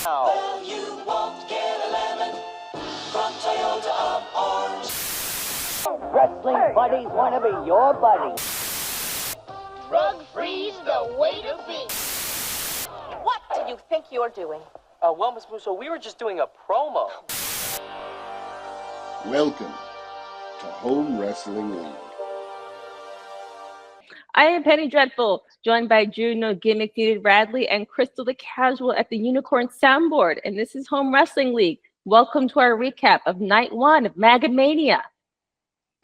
Well, you won't get a lemon from Toyota of Orange. Wrestling buddies want to be your buddy. Drug-free's the way to be. What do you think you're doing? Well, Miss Musso, we were just doing a promo. Welcome to Home Wrestling League. I am Penny Dreadful, joined by Drew No Gimmick Needed Radley and Crystal the Casual at the Unicorn Soundboard, and this is Home Wrestling League. Welcome to our recap of Night 1 of Mania.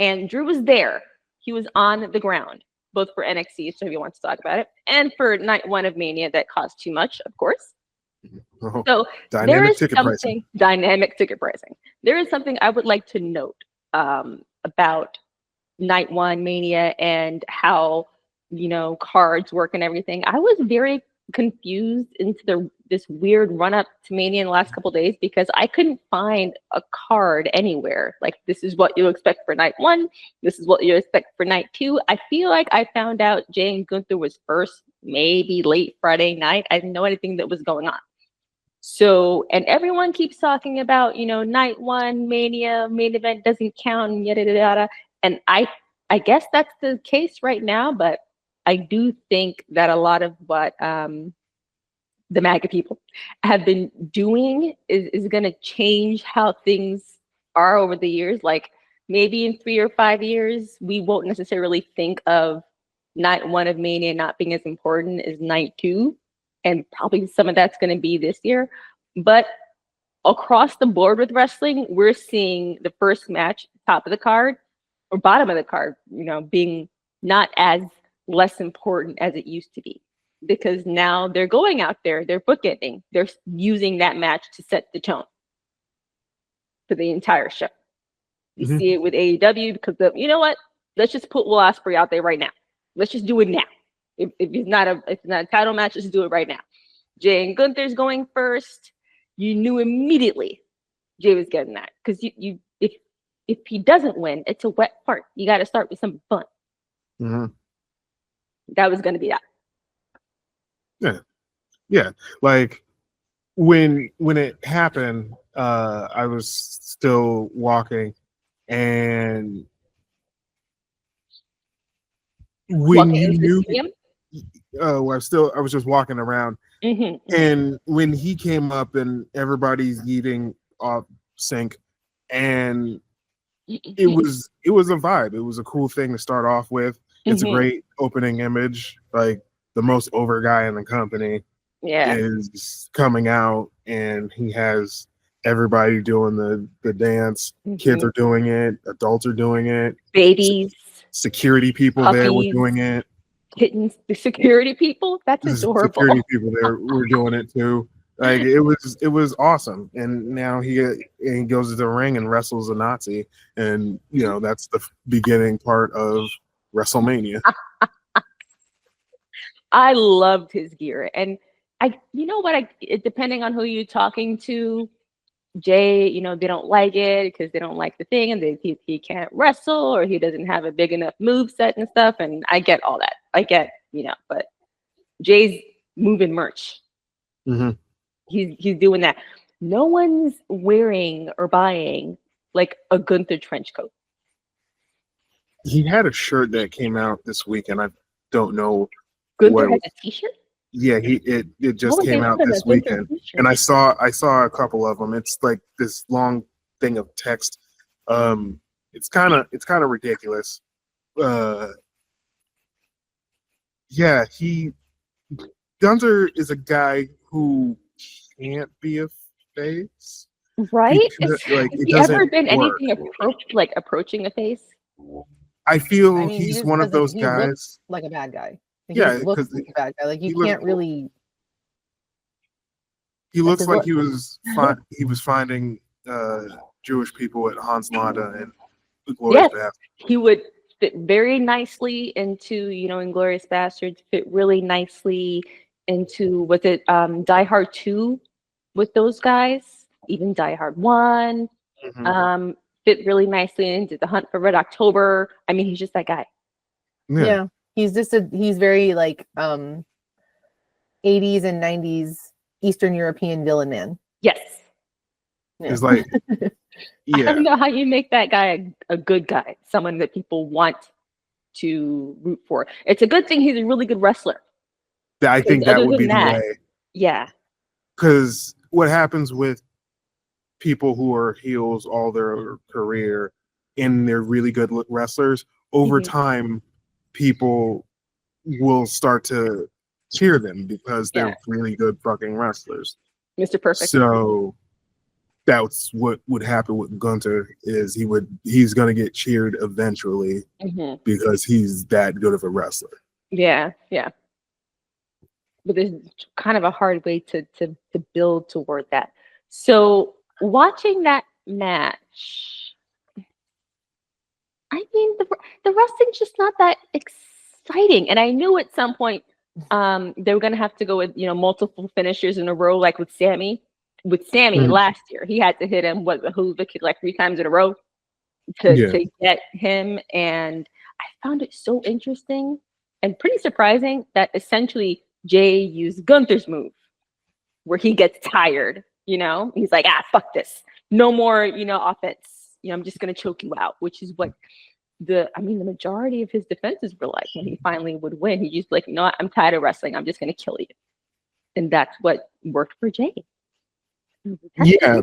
And Drew was there. He was on the ground, both for NXT, so if you want to talk about it, and for Night 1 of Mania that cost too much, of course. Oh, So dynamic ticket pricing. Dynamic ticket pricing. There is something I would like to note about Night 1 Mania and how, cards work and everything. I was very confused into this weird run up to Mania in the last couple of days because I couldn't find a card anywhere. Like, this is what you expect for Night 1. This is what you expect for Night 2. I feel like I found out Jay and Gunther was first, maybe late Friday night. I didn't know anything that was going on. So, and everyone keeps talking about, Night 1 Mania, main event doesn't count, and yada, yada, yada. And I guess that's the case right now, but I do think that a lot of what the MAGA people have been doing is going to change how things are over the years. Like, maybe in 3 or 5 years, we won't necessarily think of Night 1 of Mania not being as important as Night 2. And probably some of that's going to be this year. But across the board with wrestling, we're seeing the first match, top of the card or bottom of the card, being not as less important as it used to be. Because now they're going out there, they're bookending, they're using that match to set the tone for the entire show. You see it with AEW because you know what? Let's just put Will Ospreay out there right now. Let's just do it now. If it's not a title match, let's do it right now. Jay and Gunther's going first. You knew immediately Jay was getting that because if he doesn't win, it's a wet fart. You got to start with some fun. Mm-hmm. That was going to be that. Yeah. Like when it happened, I was still walking, and when you knew. I was just walking around, and when he came up and everybody's eating off sync, and it was a vibe. It was a cool thing to start off with. It's a great opening image. Like, the most over guy in the company is coming out, and he has everybody doing the dance. Kids are doing it. Adults are doing it. Babies, security people puppies, there were doing it. Kittens, the security people. That's adorable. Security people there were doing it too. Like, it was awesome. And now he goes to the ring and wrestles a Nazi, and that's the beginning part of WrestleMania. I loved his gear, and depending on who you're talking to, Jay, they don't like it because they don't like the thing, and he can't wrestle, or he doesn't have a big enough move set and stuff. And I get all that. I get, but Jay's moving merch. He's doing that. No one's wearing or buying like a Gunther trench coat. He had a shirt that came out this week, and I don't know. Gunther has a t-shirt? Yeah, it just came out this weekend, and I saw a couple of them. It's like this long thing of text. It's kind of ridiculous. Gunther is a guy who can't be a face, right? Has he ever been anything approaching a face? I feel he's one of those guys. Like a bad guy. He looks like a bad guy. Like, you can't really. He looks like he was finding Jewish people at Hans Landa and Glorious Bastards. He would fit very nicely into Inglourious Bastards. Fit really nicely into Die Hard 2 with those guys. Even Die Hard 1. Fit really nicely into The Hunt for Red October. I mean, he's just that guy. Yeah. He's very like 80s and 90s Eastern European villain man. Yes. Yeah. It's like, I yeah, don't know how you make that guy a good guy, someone that people want to root for. It's a good thing he's a really good wrestler. I think that Other would be than the that, way. yeah. Because what happens with people who are heels all their career and they're really good wrestlers, over time, people will start to cheer them because they're really good fucking wrestlers. Mr. Perfect. So that's what would happen with Gunther is he's gonna get cheered eventually because he's that good of a wrestler. Yeah. But there's kind of a hard way to build toward that. So watching that match, I mean, the wrestling's just not that exciting. And I knew at some point they were gonna have to go with multiple finishers in a row, like with Sammy. With Sammy last year, he had to hit him with a hula kick like 3 times in a row to get him. And I found it so interesting and pretty surprising that essentially Jay used Gunther's move where he gets tired, he's like, fuck this. No more, offense. I'm just going to choke you out, which is what the majority of his defenses were like when he finally would win. He just like, I'm tired of wrestling. I'm just going to kill you. And that's what worked for Jay. Yeah,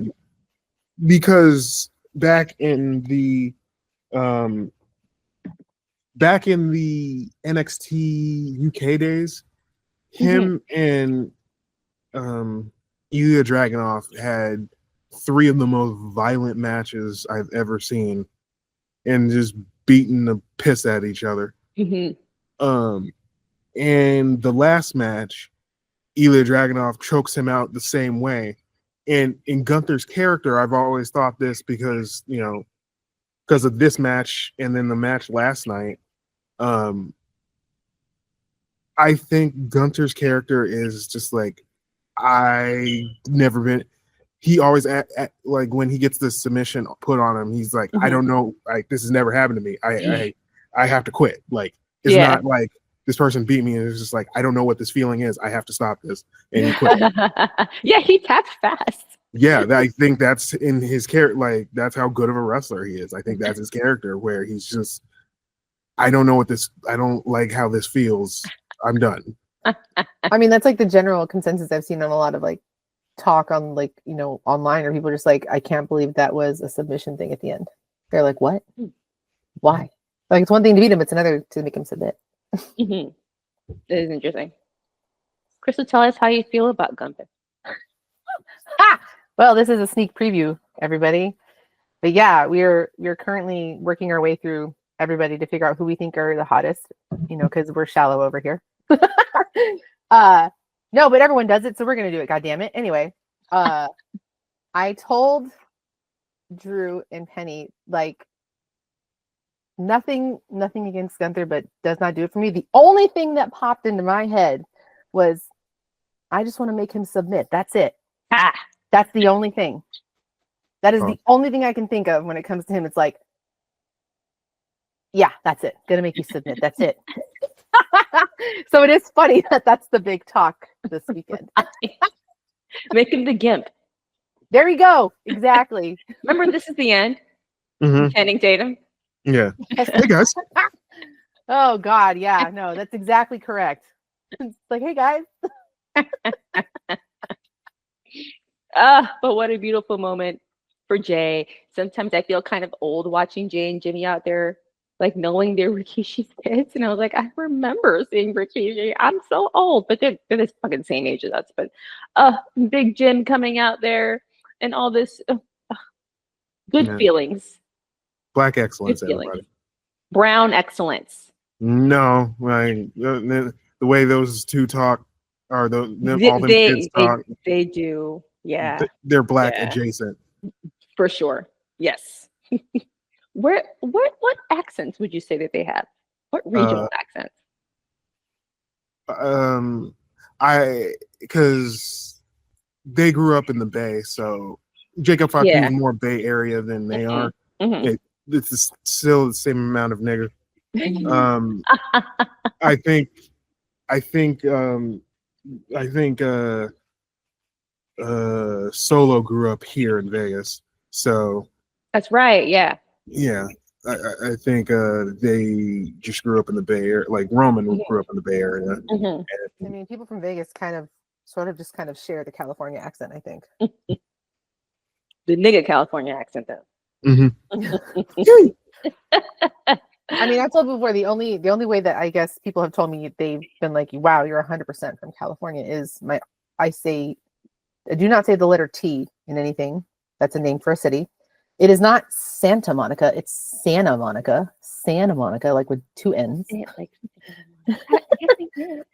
because back in the NXT UK days, him and Ilya Dragunov had 3 of the most violent matches I've ever seen, and just beating the piss at each other. And the last match, Ilya Dragunov chokes him out the same way. And in Gunther's character, I've always thought this because of this match and then the match last night. I think Gunther's character is just like, he always like when he gets the submission put on him, he's like, I don't know, like this has never happened to me. I have to quit. Like it's not like this person beat me and it's just like, I don't know what this feeling is. I have to stop this. And he quit. Yeah, he taps fast. Yeah, I think that's in his character. Like that's how good of a wrestler he is. I think that's his character where he's just, I don't like how this feels. I'm done. I mean, that's like the general consensus I've seen on a lot of like talk on like, online, or people just like, I can't believe that was a submission thing at the end. They're like, what? Why? Like it's one thing to beat him, it's another to make him submit. It is interesting. Crystal, tell us how you feel about Gunther. Well, this is a sneak preview, everybody. But yeah, we're currently working our way through everybody to figure out who we think are the hottest, because we're shallow over here. No, but everyone does it, so we're gonna do it. God damn it. Anyway, I told Drew and Penny, like, nothing against Gunther, but does not do it for me. The only thing that popped into my head was, I just want to make him submit. That's it. That's the only thing. That is the only thing I can think of when it comes to him. It's like, yeah, that's it. Gonna make you submit. That's it. So it is funny that that's the big talk this weekend. Make him the gimp. There we go. Exactly. Remember, this is the end. Channing Tatum. Yeah. Hey guys. Oh God, yeah. No, that's exactly correct. It's like, hey guys. But what a beautiful moment for Jay. Sometimes I feel kind of old watching Jay and Jimmy out there, like knowing they're Rikishi's kids. And I was like, I remember seeing Rikishi. I'm so old, but they're the fucking same age as us. But Big Jim coming out there and all this good feelings. Black excellence, Good feelings. everybody. Brown excellence. No, like the way those two talk, or all them kids talk. They do. Yeah. They're black adjacent. For sure. Yes. What accents would you say that they have? What regional accents? Because they grew up in the Bay, so Jacob Fatu is more Bay Area than they are. It's still the same amount of nigger. I think Solo grew up here in Vegas, so That's right. Yeah. yeah, I think they just grew up in the Bay Area. Like Roman grew up in the Bay Area. Mhm. I mean, people from Vegas kind of share the California accent, I think. The nigga California accent, though. I mean, I told before the only way that I guess people have told me they've been like, "Wow, you're 100% from California," is I do not say the letter T in anything. That's a name for a city. It is not Santa Monica. It's Santa Monica. Santa Monica, like with two N's. Like, I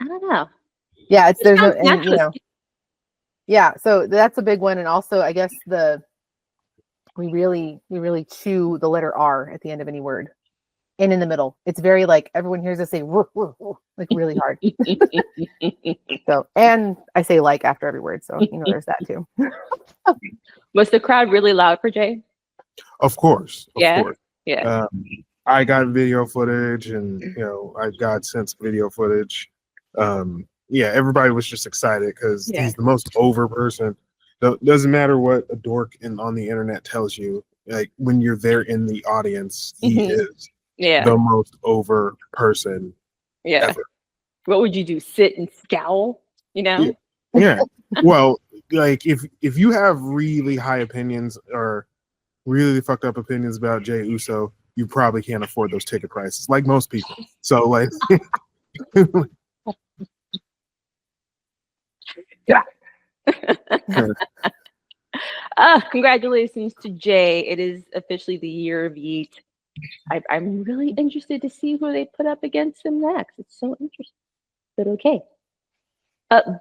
don't know. Yeah, It sounds natural. Yeah, so that's a big one, and also I guess we really chew the letter R at the end of any word, and in the middle. It's very like everyone hears us say "Woo, woo, woo," like really hard. So, and I say like after every word, so there's that too. Was the crowd really loud for Jay? Of course. Yeah. I got video footage, and I got sent video footage. Everybody was just excited because he's the most over person. Doesn't matter what a dork on the internet tells you. Like when you're there in the audience, he is the most over person ever. What would you do? Sit and scowl? Yeah. Well, like if you have really high opinions or really fucked up opinions about Jey Uso, you probably can't afford those ticket prices, like most people. So like congratulations to Jay. It is officially the year of Yeet. I'm really interested to see who they put up against him next. It's so interesting. But okay.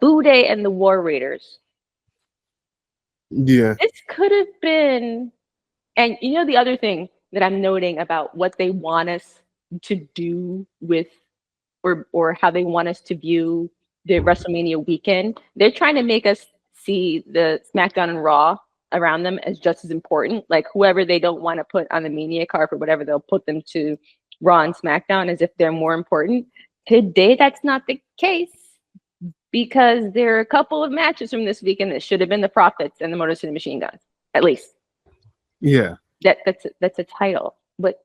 Boo Day and the War Raiders. Yeah. This could have been, and the other thing that I'm noting about what they want us to do with, or how they want us to view the WrestleMania weekend, they're trying to make us see the SmackDown and Raw around them as just as important. Like whoever they don't want to put on the Mania card or whatever, they'll put them to Raw and SmackDown as if they're more important. Today, that's not the case, because there are a couple of matches from this weekend that should have been the Profits and the Motor City Machine Guns, at least. Yeah. That's a title, but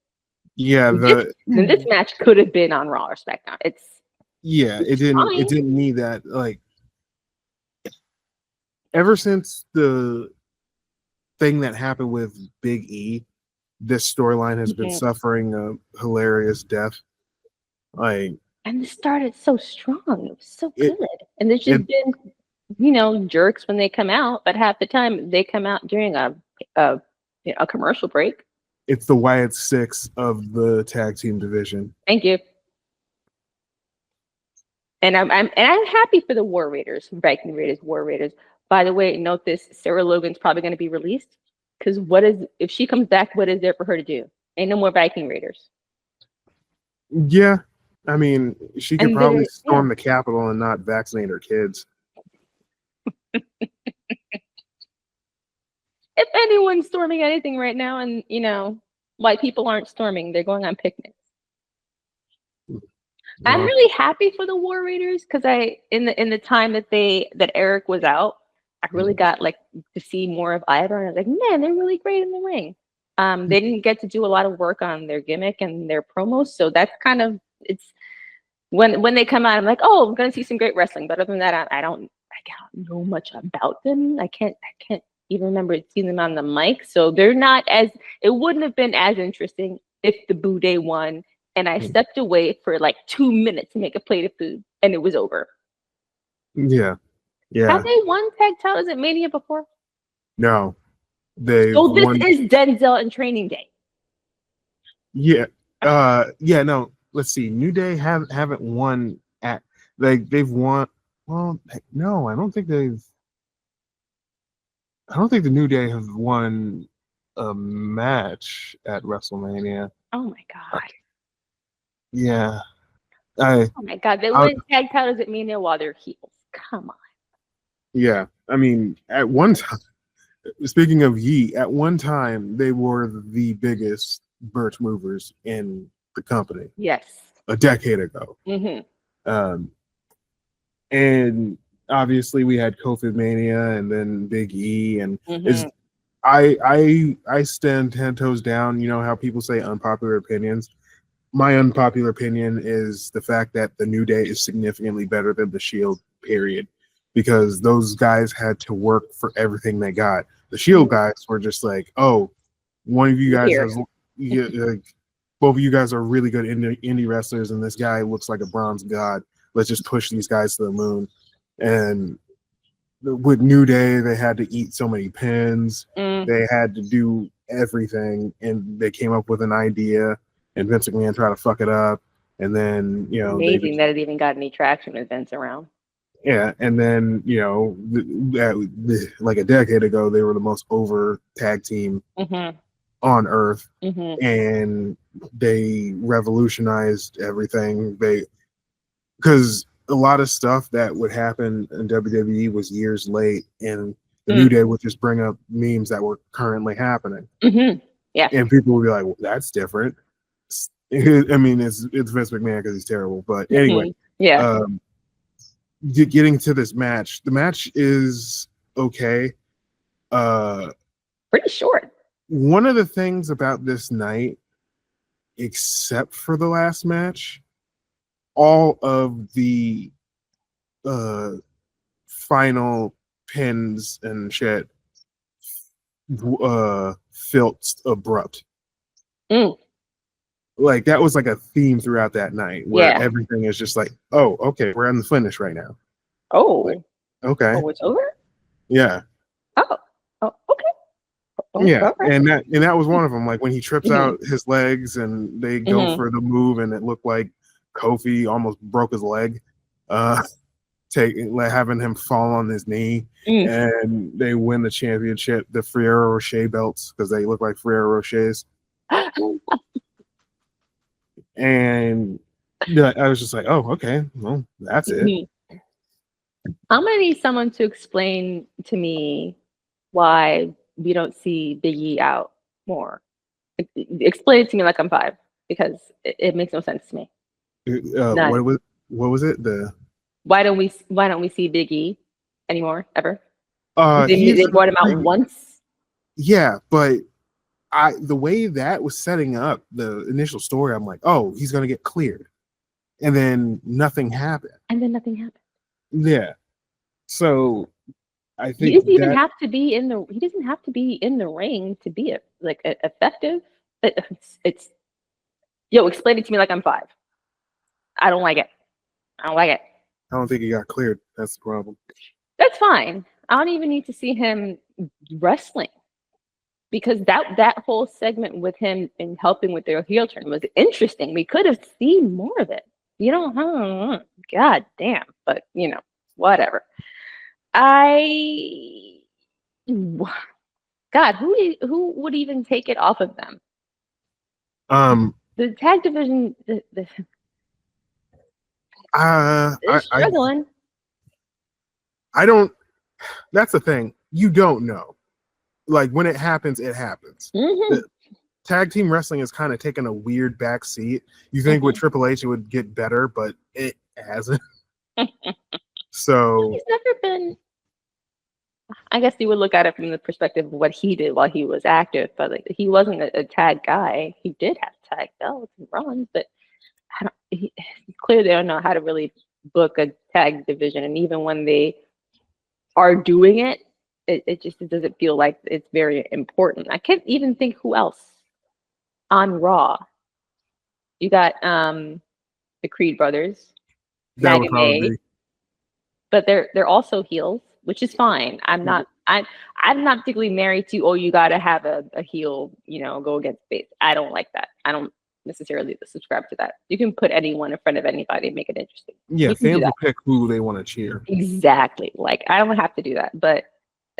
this match could have been on Raw or SmackDown. It didn't need that. Like ever since the thing that happened with Big E, this storyline has been suffering a hilarious death. Like, and it started so strong. It was so good, and there's just been jerks when they come out, but half the time they come out during a commercial break. It's the Wyatt Six of the tag team division. Thank you. And I'm happy for the War Raiders, Viking Raiders, War Raiders. By the way, note this: Sarah Logan's probably going to be released, because if she comes back? What is there for her to do? Ain't no more Viking Raiders. Yeah, I mean, she could probably storm the Capitol and not vaccinate her kids. If anyone's storming anything right now, and white people aren't storming, they're going on picnics. I'm really happy for the War Raiders, because in the time that Eric was out, I really got to see more of either, and I was like, man, they're really great in the ring. They didn't get to do a lot of work on their gimmick and their promos, so that's kind of when they come out, I'm like, oh, I'm gonna see some great wrestling. But other than that, I don't know much about them. I can't even remember seeing them on the mic, so they're not as. It wouldn't have been as interesting if the Boo Day won, and I stepped away for 2 minutes to make a plate of food, and it was over. Yeah. Have they won tag titles at Mania before? No. So this is Denzel and Training Day. Yeah. No. Let's see. New Day haven't won at they've won. Well, no, I don't think the New Day have won a match at WrestleMania. Oh my god. Yeah. Oh my god, they win tag titles at Mania while they're heels. Come on. Yeah. I mean, at one time, speaking of Yeet, at one time they were the biggest birch movers in the company. Yes. A decade ago. Mm-hmm. And obviously we had COVID Mania and then Big E, and Mhm. I stand 10 toes down. You know how people say unpopular opinions. My unpopular opinion is the fact that the New Day is significantly better than the Shield. Period, because those guys had to work for everything they got. The Shield guys were just like, oh, one of you guys Here. has, like, both of you guys are really good indie wrestlers, and this guy looks like a bronze god. Let's just push these guys to the moon. And with New Day, they had to eat so many pins. They had to do everything, and they came up with an idea, and Vince McMahon tried to fuck it up. And then, Amazing that it even got any traction with Vince around. yeah, and then like a decade ago, they were the most over tag team on Earth, and they revolutionized everything. Because a lot of stuff that would happen in WWE was years late, and the New Day would just bring up memes that were currently happening. Yeah, and people would be like, well, "That's different." I mean, it's Vince McMahon because he's terrible, but anyway, yeah. Getting to this match, the match is okay. Pretty short. One of the things about this night, except for the last match, all of the final pins and shit felt abrupt. Like that was like a theme throughout that night where everything is just like, oh, okay, we're on the finish right now. Oh, like, okay. Oh, it's over? Yeah. Oh, okay. Yeah, Okay. and that was one of them. Like when he trips out his legs and they go for the move, and it looked like Kofi almost broke his leg, having him fall on his knee, and they win the championship, the Ferrero Rocher belts, because they look like Ferrero Rochers. And I was just like, oh, okay, well, that's it. I'm gonna need someone to explain to me why we don't see Big E out more. Explain it to me like I'm 5, because it makes no sense to me. What was it? Why don't we see Big E anymore ever? They brought him out once. Yeah, but the way that was setting up the initial story, I'm like, oh, he's gonna get cleared, and then nothing happened. Yeah, so I think he doesn't even have to be in the. He doesn't have to be in the ring to be effective. It's explain it to me like I'm 5. I don't like it. I don't think he got cleared. That's the problem. That's fine. I don't even need to see him wrestling, because that whole segment with him and helping with their heel turn was interesting. We could have seen more of it. God damn, but whatever. God, who would even take it off of them? The tag division, they're struggling. I don't. That's the thing. You don't know. Like when it happens, it happens. The tag team wrestling has kind of taken a weird back seat. You think with Triple H it would get better, but it hasn't. So he's never been. I guess you would look at it from the perspective of what he did while he was active, but he wasn't a tag guy. He did have tag belts and runs, but clearly they don't know how to really book a tag division. And even when they are doing it, it doesn't feel like it's very important. I can't even think who else on Raw. You got the Creed brothers, that would probably be. But they're also heels, which is fine. I'm not particularly married to, oh, you gotta have a heel, go against face. I don't like that. I don't necessarily subscribe to that. You can put anyone in front of anybody and make it interesting. Yeah, fans will pick who they want to cheer. Exactly. Like I don't have to do that. But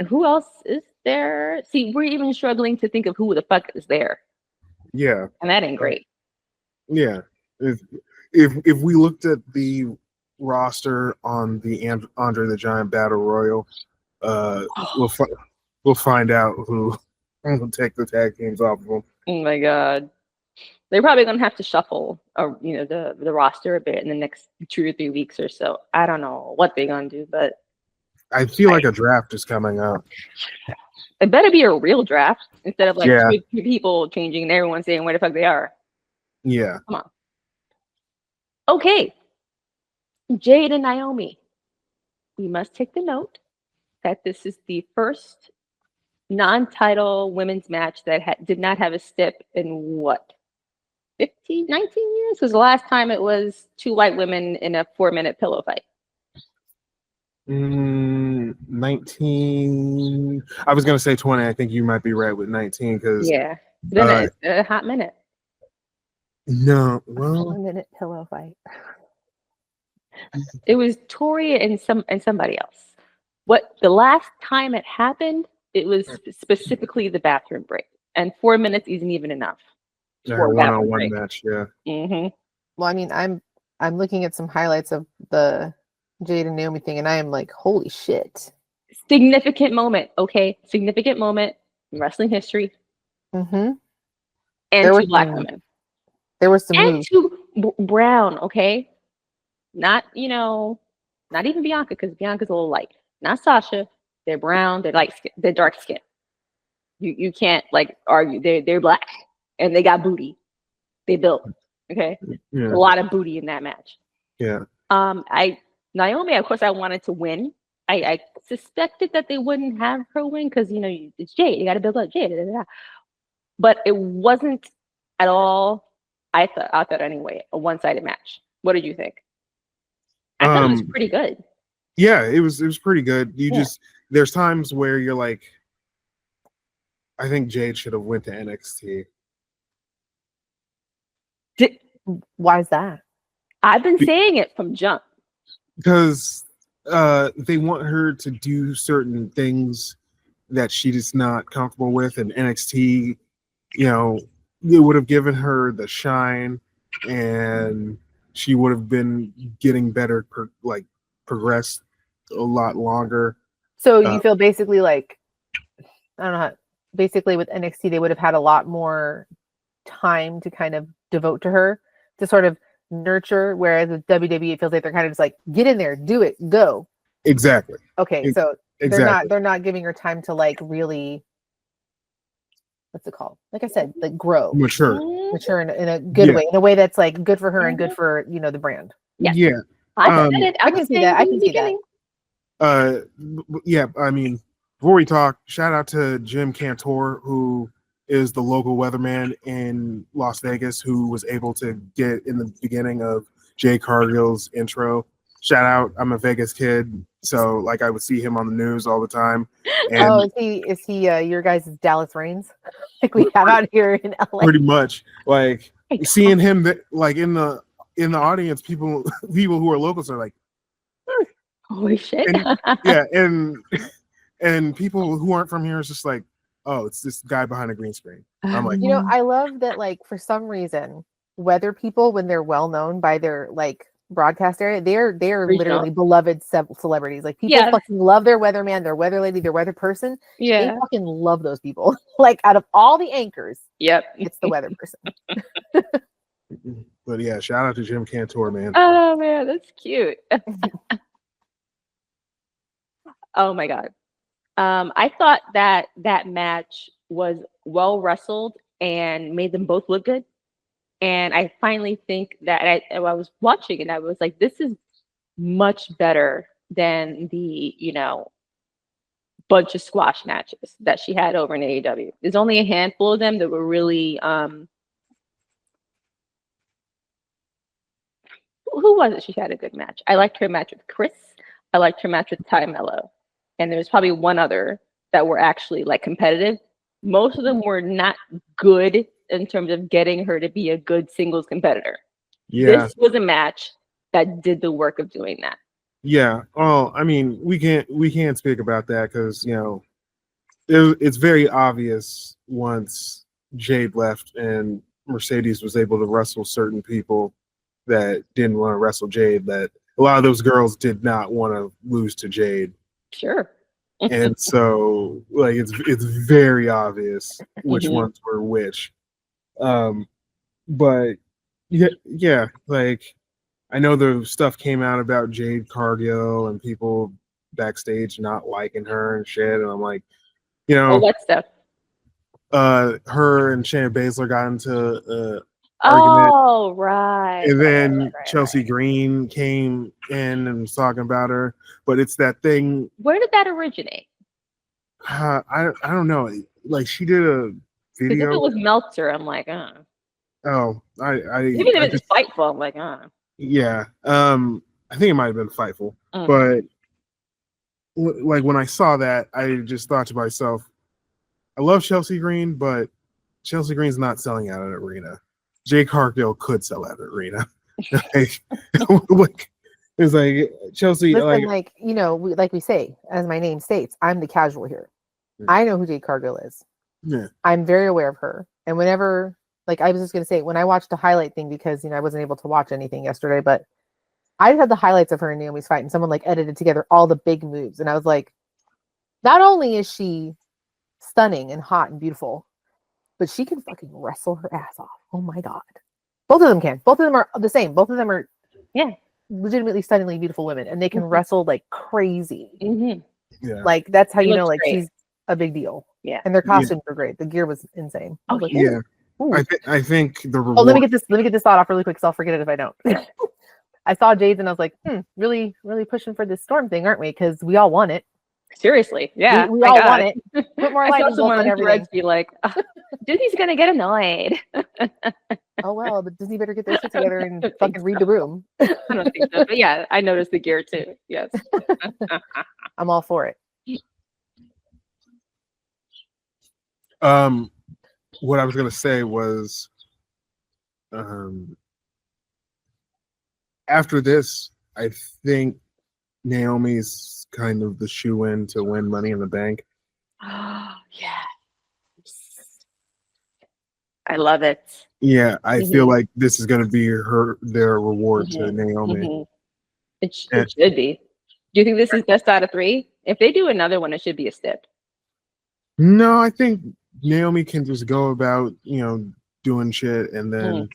who else is there? See, we're even struggling to think of who the fuck is there. Yeah. And that ain't great. Yeah. If we looked at the roster on the Andre the Giant Battle Royal, we'll find out who will take the tag teams off of them. Oh my god, they're probably gonna have to shuffle, the roster a bit in the next 2 or 3 weeks or so. I don't know what they're gonna do, but I feel like a draft is coming up. It better be a real draft instead of like Yeah. two people changing and everyone saying where the fuck they are. Yeah. Come on. Okay. Jade and Naomi. We must take the note that this is the first non-title women's match that did not have a stip in what? 15, 19 years? Because the last time it was two white women in a 4-minute pillow fight. 19. I was gonna say 20. I think you might be right with 19 because Yeah. It's been a hot minute. no, well, 1-minute pillow fight. It was Tori and somebody else. What the last time it happened, it was specifically the bathroom break, and 4 minutes isn't even enough yeah, for a bathroom one-on-one break. match. Yeah. Mm-hmm. Well, I mean, I'm looking at some highlights of the Jade and Naomi thing, and I am like, holy shit. Significant moment, okay? Significant moment in wrestling history. Mm-hmm. And There two was black some- women. There was some And moves. two brown, okay? Not, not even Bianca, because Bianca's a little light. Not Sasha. They're brown. They're light skin. They're dark skin. You can't like argue. They're black and they got booty. They built. Okay, Yeah. a lot of booty in that match. Yeah. Naomi, of course, I wanted to win. I suspected that they wouldn't have her win because it's Jade. You got to build up Jade. But it wasn't at all. I thought anyway a one-sided match. What did you think? I thought it was pretty good. Yeah, it was pretty good. There's times where you're like, I think Jade should have went to NXT. Why is that? I've been saying it from jump. Because they want her to do certain things that she's not comfortable with, and NXT, it would have given her the shine, and she would have been getting better, progressed a lot longer. So you feel basically like, I don't know how, basically with NXT, they would have had a lot more time to kind of devote to her to sort of nurture, whereas with WWE, it feels like they're kind of just like, get in there, do it, go. Exactly. Okay, so Exactly. they're not giving her time to like really, what's it called? Like I said, like grow, Mature in a good way, in a way that's like good for her and good Mhm. for the brand. Yes. Yeah. I said it. I can see that. I can see that. Yeah, I mean, before we talk, shout out to Jim Cantor, who is the local weatherman in Las Vegas, who was able to get in the beginning of Jay Cargill's intro. Shout out, I'm a Vegas kid, so like I would see him on the news all the time. And Is he your guys' Dallas Reigns? Like we have out here in LA. pretty much, like seeing him like in the audience, people who are locals are like, Holy shit. and, yeah, and people who aren't from here is just like, oh, it's this guy behind a green screen. I'm like, I love that, like, for some reason, weather people, when they're well known by their like broadcast area, they're Regional. literally beloved celebrities. Like people fucking love their weatherman, their weather lady, their weather person. They fucking love those people. Like out of all the anchors, it's the weather person. but yeah, shout out to Jim Cantor, man. Oh man, that's cute. Oh my god. I thought that match was well wrestled and made them both look good. And I finally think that I was watching and I was like, this is much better than the, bunch of squash matches that she had over in AEW. There's only a handful of them that were really who was it she had a good match? I liked her match with Chris. I liked her match with Ty Mello. And there's probably one other that were actually like competitive. Most of them were not good in terms of getting her to be a good singles competitor. Yeah. This was a match that did the work of doing that. Yeah. Oh, I mean, we can't speak about that because it's very obvious once Jade left and Mercedes was able to wrestle certain people that didn't want to wrestle Jade, that a lot of those girls did not want to lose to Jade. Sure. And so like it's very obvious which ones were which. But yeah, like I know the stuff came out about Jade Cargill and people backstage not liking her and shit, and I'm like, you Oh, know, what stuff? her and Shayna Baszler got into argument, Oh, right. and then right. Chelsea Green came in and was talking about her, but it's that thing. Where did that originate? I don't know. Like she did a Because if video. it was Meltzer, I'm like, Oh, Even if it's Fightful, I'm like, yeah. I think it might have been Fightful, Mm. but like when I saw that, I just thought to myself, I love Chelsea Green, but Chelsea Green's not selling out an arena. Jay Cargill could sell out an arena. Like, it's like Chelsea. Listen, like you know, like we say, as my name states, I'm the casual here. Yeah. I know who Jade Cargill is. Yeah. I'm very aware of her, and whenever, like, I was just gonna say, when I watched the highlight thing, because I wasn't able to watch anything yesterday, but I had the highlights of her and Naomi's fight, and someone like edited together all the big moves, and I was like, not only is she stunning and hot and beautiful, but she can fucking wrestle her ass off. Oh my god, both of them can. Both of them are the same. Both of them are legitimately stunningly beautiful women, and they can wrestle like crazy. Yeah. Like that's how She you know, looks like great. she's a big deal. Yeah. And their costumes were great. The gear was insane. I was like, Yeah. ooh. I think the reward. Oh, let me get this thought off really quick, so I'll forget it if I don't. I saw Jade's and I was like, really, really pushing for this storm thing, aren't we? Because we all want it. Seriously, yeah. We my all God. want it. Put more I lightning saw someone bolts on on Threads everything. be like, Disney's gonna get annoyed. Oh well, but Disney better get their shit together and don't fucking think read so. the room. I don't think so. But yeah, I noticed the gear too. Yes. I'm all for it. What I was gonna say was, after this, I think Naomi's kind of the shoe-in to win Money in the Bank. Oh yeah. I love it. Yeah, I feel like this is gonna be their reward to Naomi. Mhm. It should be. Do you think this is best out of 3? If they do another one, it should be a step. No, I think Naomi can just go about, doing shit and then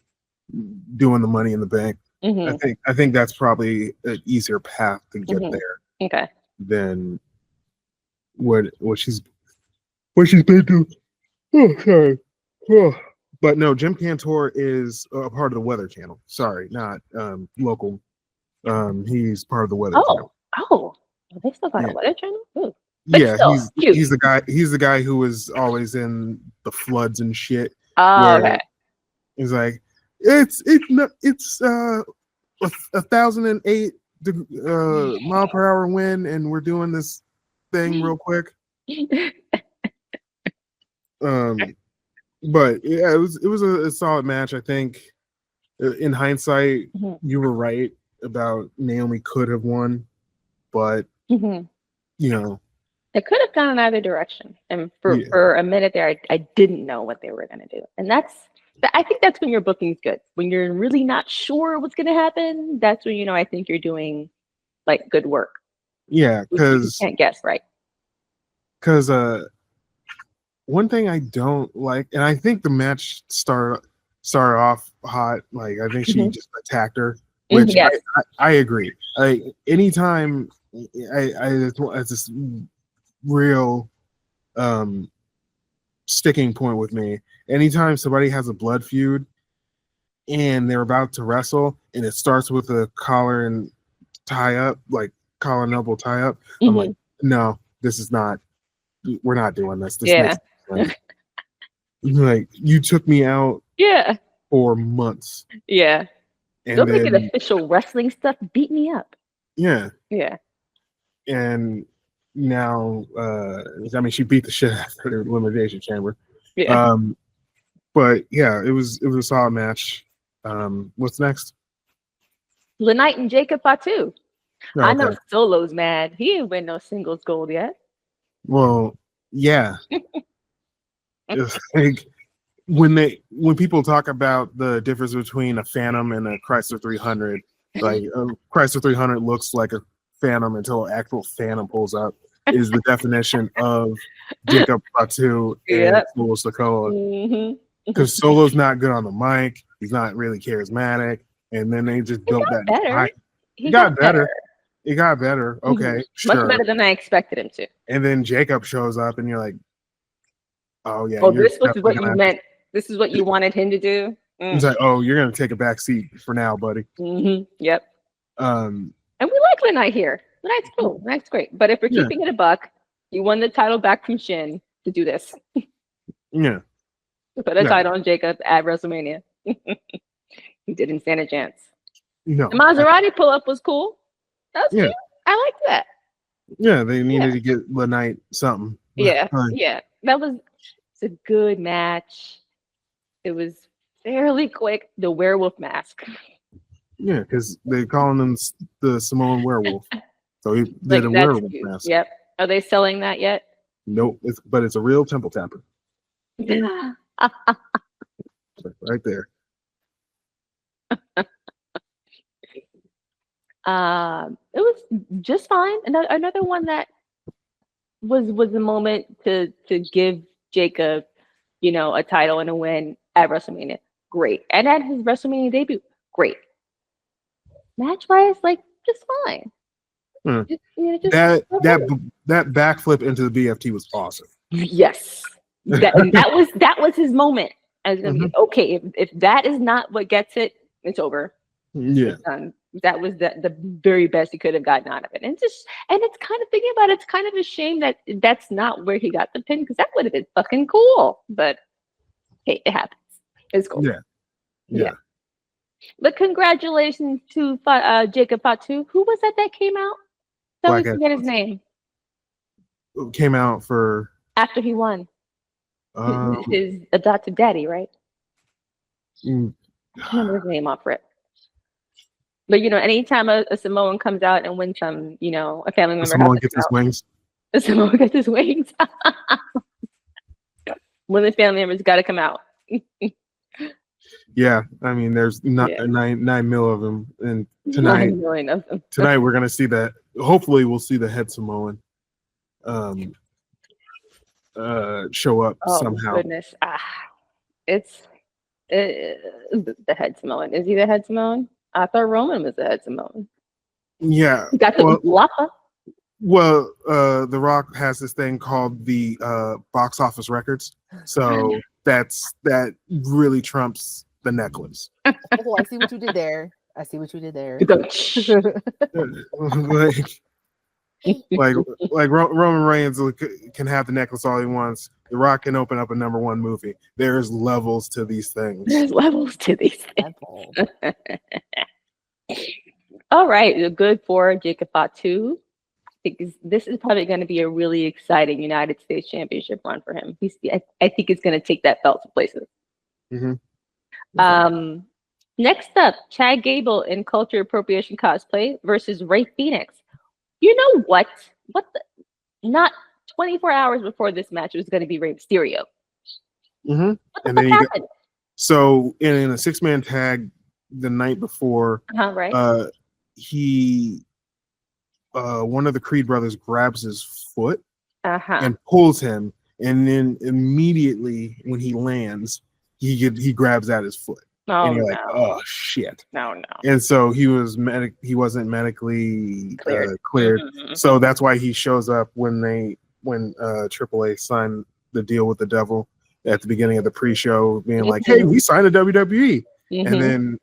doing the Money in the Bank. I think that's probably an easier path to get there Okay. than what she's been doing. Oh, sorry. Oh. But no, Jim Cantor is a part of the Weather Channel. Sorry, not local. He's part of the Weather Channel. Oh, they still got a Weather Channel? Ooh. Yeah, still, cute. he's the guy. He's the guy who was always in the floods and shit. Oh, okay. He's like, it's 1,008 mile per hour wind, and we're doing this thing real quick. But yeah, it was a solid match. I think in hindsight, you were right about Naomi could have won, but It could have gone in either direction. And for a minute there, I didn't know what they were going to do. And I think that's when your booking's good. When you're really not sure what's going to happen, that's when, I think you're doing like good work. Yeah, because you can't guess, right? Because one thing I don't like, and I think the match started off hot. Like I think she just attacked her, which I agree. Like anytime it's this real sticking point with me. Anytime somebody has a blood feud and they're about to wrestle and it starts with a collar and tie up, like collar and elbow tie up, I'm like, no, this is not. We're not doing this. Like you took me out for months. Yeah. And don't make it official wrestling stuff. Beat me up. Yeah. Yeah. And now, she beat the shit out of her elimination chamber. Yeah. But yeah, it was a solid match. What's next? Lenite and Jacob Fatu. Oh, I know Solo's mad. He ain't win no singles gold yet. Well, yeah. Just like when people talk about the difference between a Phantom and a Chrysler 300, like a Chrysler 300 looks like a Phantom until an actual Phantom pulls up, is the definition of Jacob Fatu and Solo Sikoa. Because Solo's not good on the mic, he's not really charismatic, and then they just built that. Better. He got better. it got better. Okay, Much sure. better than I expected him to. And then Jacob shows up, and you're like, oh yeah. Oh, you're this was definitely what gonna you have meant. This is what you wanted him to do. It's like, oh, you're gonna take a back seat for now, buddy. Yep. Um, And we like Lanite here. Lanite's cool. Lanite's great. But if we're Yeah. keeping it a buck, you won the title back from Shin to do this. yeah, To put a Yeah. title on Jacob at WrestleMania. He didn't stand a chance. no, The Maserati pull up was cool. That was Yeah. cute. I liked that. yeah. They needed to get Lanite something. Yeah. Like, Yeah. That was it's a good match. It was fairly quick. The werewolf mask. yeah, because they're calling him the Samoan werewolf. So he did Like, a that's werewolf cute. mask. Yep. Are they selling that yet? Nope, but it's a real temple tapper right there. It was just fine. Another one that was a moment to give Jacob, a title and a win at WrestleMania. Great. And at his WrestleMania debut, great. Match wise, like just fine. Hmm. Just That backflip into the BFT was awesome. yes. That was his moment. I was gonna be okay. If that is not what gets it, it's over. Yeah, It's done. That was the very best he could have gotten out of it. And it's kind of thinking about it, it's kind of a shame that that's not where he got the pin, because that would have been fucking cool. But hey, it happens. It's cool. yeah. But congratulations to Jacob Fatu. Who was that came out? So we Black forget his name Came out for after he won. His adopted daddy, right? mm, I can't remember his name off rip. But anytime a Samoan comes out and wins some, a family member someone has to gets his come out. wings. A Samoan gets his wings. One of the family members got to come out. Yeah, I mean, there's not Yeah. 9 mil of them, and tonight 9 million of them. we're gonna see that. Hopefully, we'll see the head Samoan show up Oh somehow. goodness! It's the head Samoan. Is he the head Samoan? I thought Roman was the head Samoan. Yeah. He got the Lapa. Well, The Rock has this thing called the box office records, so that really trumps the necklace. Oh, I see what you did there. like Roman Reigns can have the necklace all he wants. The Rock can open up a #1 movie. There's levels to these things. There's levels to these things. All right, good for Jacob Fatu. This is probably going to be a really exciting United States Championship run for him. I think it's going to take that belt to places. Mm-hmm. Next up, Chad Gable in culture appropriation cosplay versus Ray Phoenix. You know what? Not 24 hours before this match, it was going to be Rey Mysterio. Mm-hmm. What the fuck happened? So in a 6-man tag the night before, Right. One of the Creed brothers grabs his foot Uh-huh. and pulls him, and then immediately when he lands, he grabs at his foot. Oh, and you're no. like, oh shit. No. And so he wasn't medically Cleared. cleared. Mhm. So that's why he shows up when AAA signed the deal with the devil at the beginning of the pre-show, being like, hey, we signed a WWE. Mhm. And then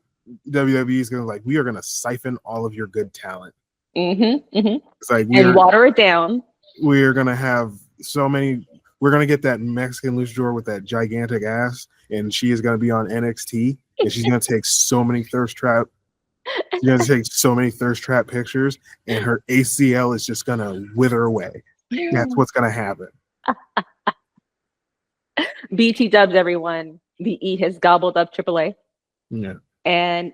WWE is gonna we are gonna siphon all of your good talent. It's like And water it down. we're gonna have so many. We're gonna get that Mexican luchador with that gigantic ass, and she is gonna be on NXT, and she's gonna take so many thirst trap. She's gonna take so many thirst trap pictures, and her ACL is just gonna wither away. That's what's gonna happen. BT dubs, everyone. The E has gobbled up AAA Yeah. and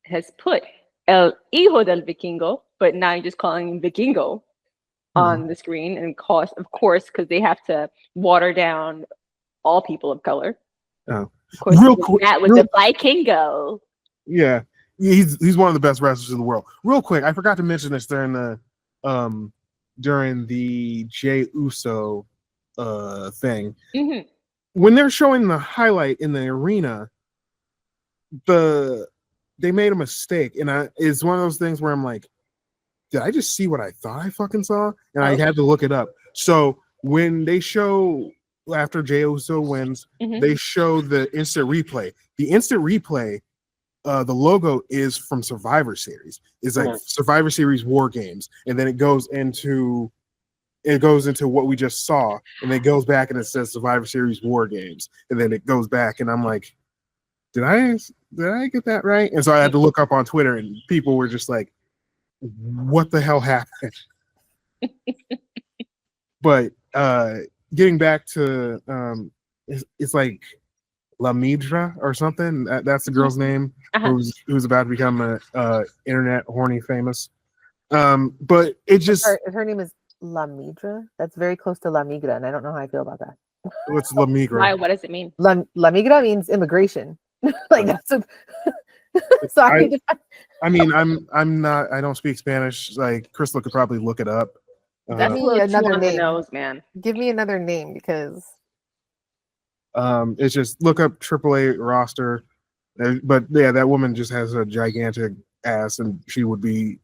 has put El Hijo del Vikingo, but now you're just calling him Vikingo on the screen, and of course, because they have to water down all people of color. Oh. Of course, Real quick, that was the Vikingo. Yeah, he's one of the best wrestlers in the world. Real quick, I forgot to mention this during the Jey Uso thing. Mm-hmm. When they're showing the highlight in the arena, they made a mistake, and it's one of those things where I'm like, did I just see what I thought I fucking saw? And I had to look it up. So when they show after Jey Uso wins, they show the instant replay. The instant replay, the logo is from Survivor Series. It's like Survivor Series War Games, and then it goes into what we just saw, and it goes back and it says Survivor Series War Games, and then it goes back, and I'm like, did I get that right? And so I had to look up on Twitter, and people were just like, what the hell happened? But getting back to it's like La Midra or something. That's the girl's name who's about to become a internet horny famous. But it just her name is La Midra. That's very close to La Migra, and I don't know how I feel about that. What's La Migra? Why? What does it mean? La Migra means immigration. Like that's a sorry. I mean, I'm not. I don't speak Spanish. Like Crystal could probably look it up. Give me another name. Nose, man. Give me another name because. It's just look up AAA roster, but yeah, that woman just has a gigantic ass, and she would be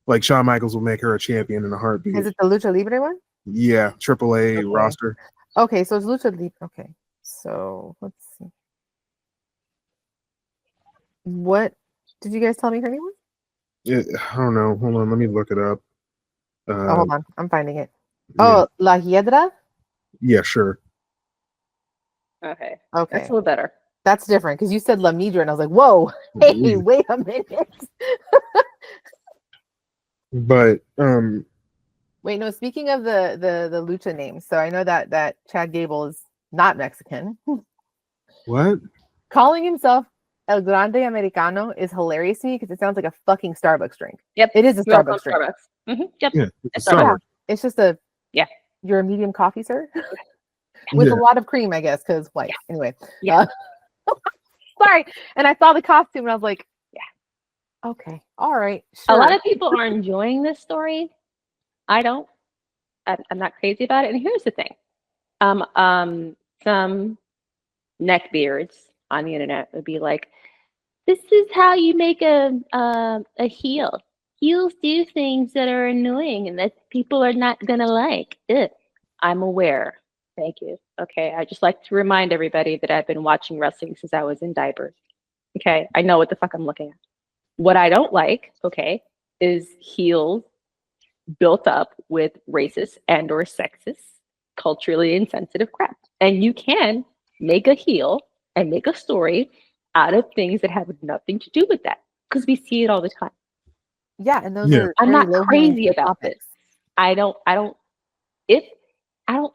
like Shawn Michaels would make her a champion in a heartbeat. Is it the Lucha Libre one? Yeah, AAA roster. Okay, so it's Lucha Libre. Okay, so let's see. What did you guys tell me her name was? I don't know. Hold on, let me look it up. Hold on, I'm finding it. Oh, La Hiedra? Yeah, sure. Okay. Okay. That's a little better. That's different because you said La Midra, and I was like, whoa, hey, wait a minute. But wait, no, speaking of the Lucha names, so I know that Chad Gable is not Mexican. What? Calling himself El Grande Americano is hilarious to me because it sounds like a fucking Starbucks drink. Yep. It is a Starbucks drink. Yep. Yeah, it's Starbucks. It's just a you're a medium coffee, sir? With a lot of cream, I guess, because white. Yeah. Anyway. Yeah. Sorry. And I saw the costume and I was like, yeah. Okay. All right. Sure. A lot of people are enjoying this story. I don't. I'm not crazy about it. And here's the thing. Some neckbeards on the internet would be like, this is how you make a heel. Heels do things that are annoying and that people are not gonna like. Ugh. I'm aware. Thank you. Okay, I just like to remind everybody that I've been watching wrestling since I was in diapers. Okay, I know what the fuck I'm looking at. What I don't like, okay, is heels built up with racist and or sexist, culturally insensitive crap. And you can make a heel and make a story out of things that have nothing to do with that because we see it all the time. Yeah, and those are. I'm not crazy about this. I don't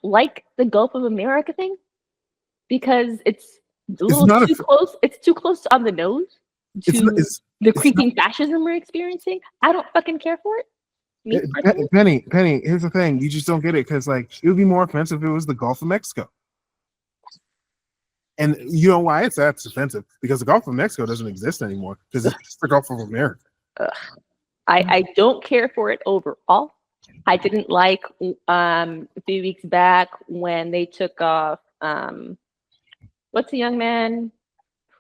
like the Gulf of America thing because it's a little too close. It's too close on the nose to the creeping fascism we're experiencing. I don't fucking care for it. Penny, here's the thing. You just don't get it because like it would be more offensive if it was the Gulf of Mexico. And you know why that's offensive? Because the Gulf of Mexico doesn't exist anymore because it's just the Gulf of America. I don't care for it overall. I didn't like a few weeks back when they took off what's the young man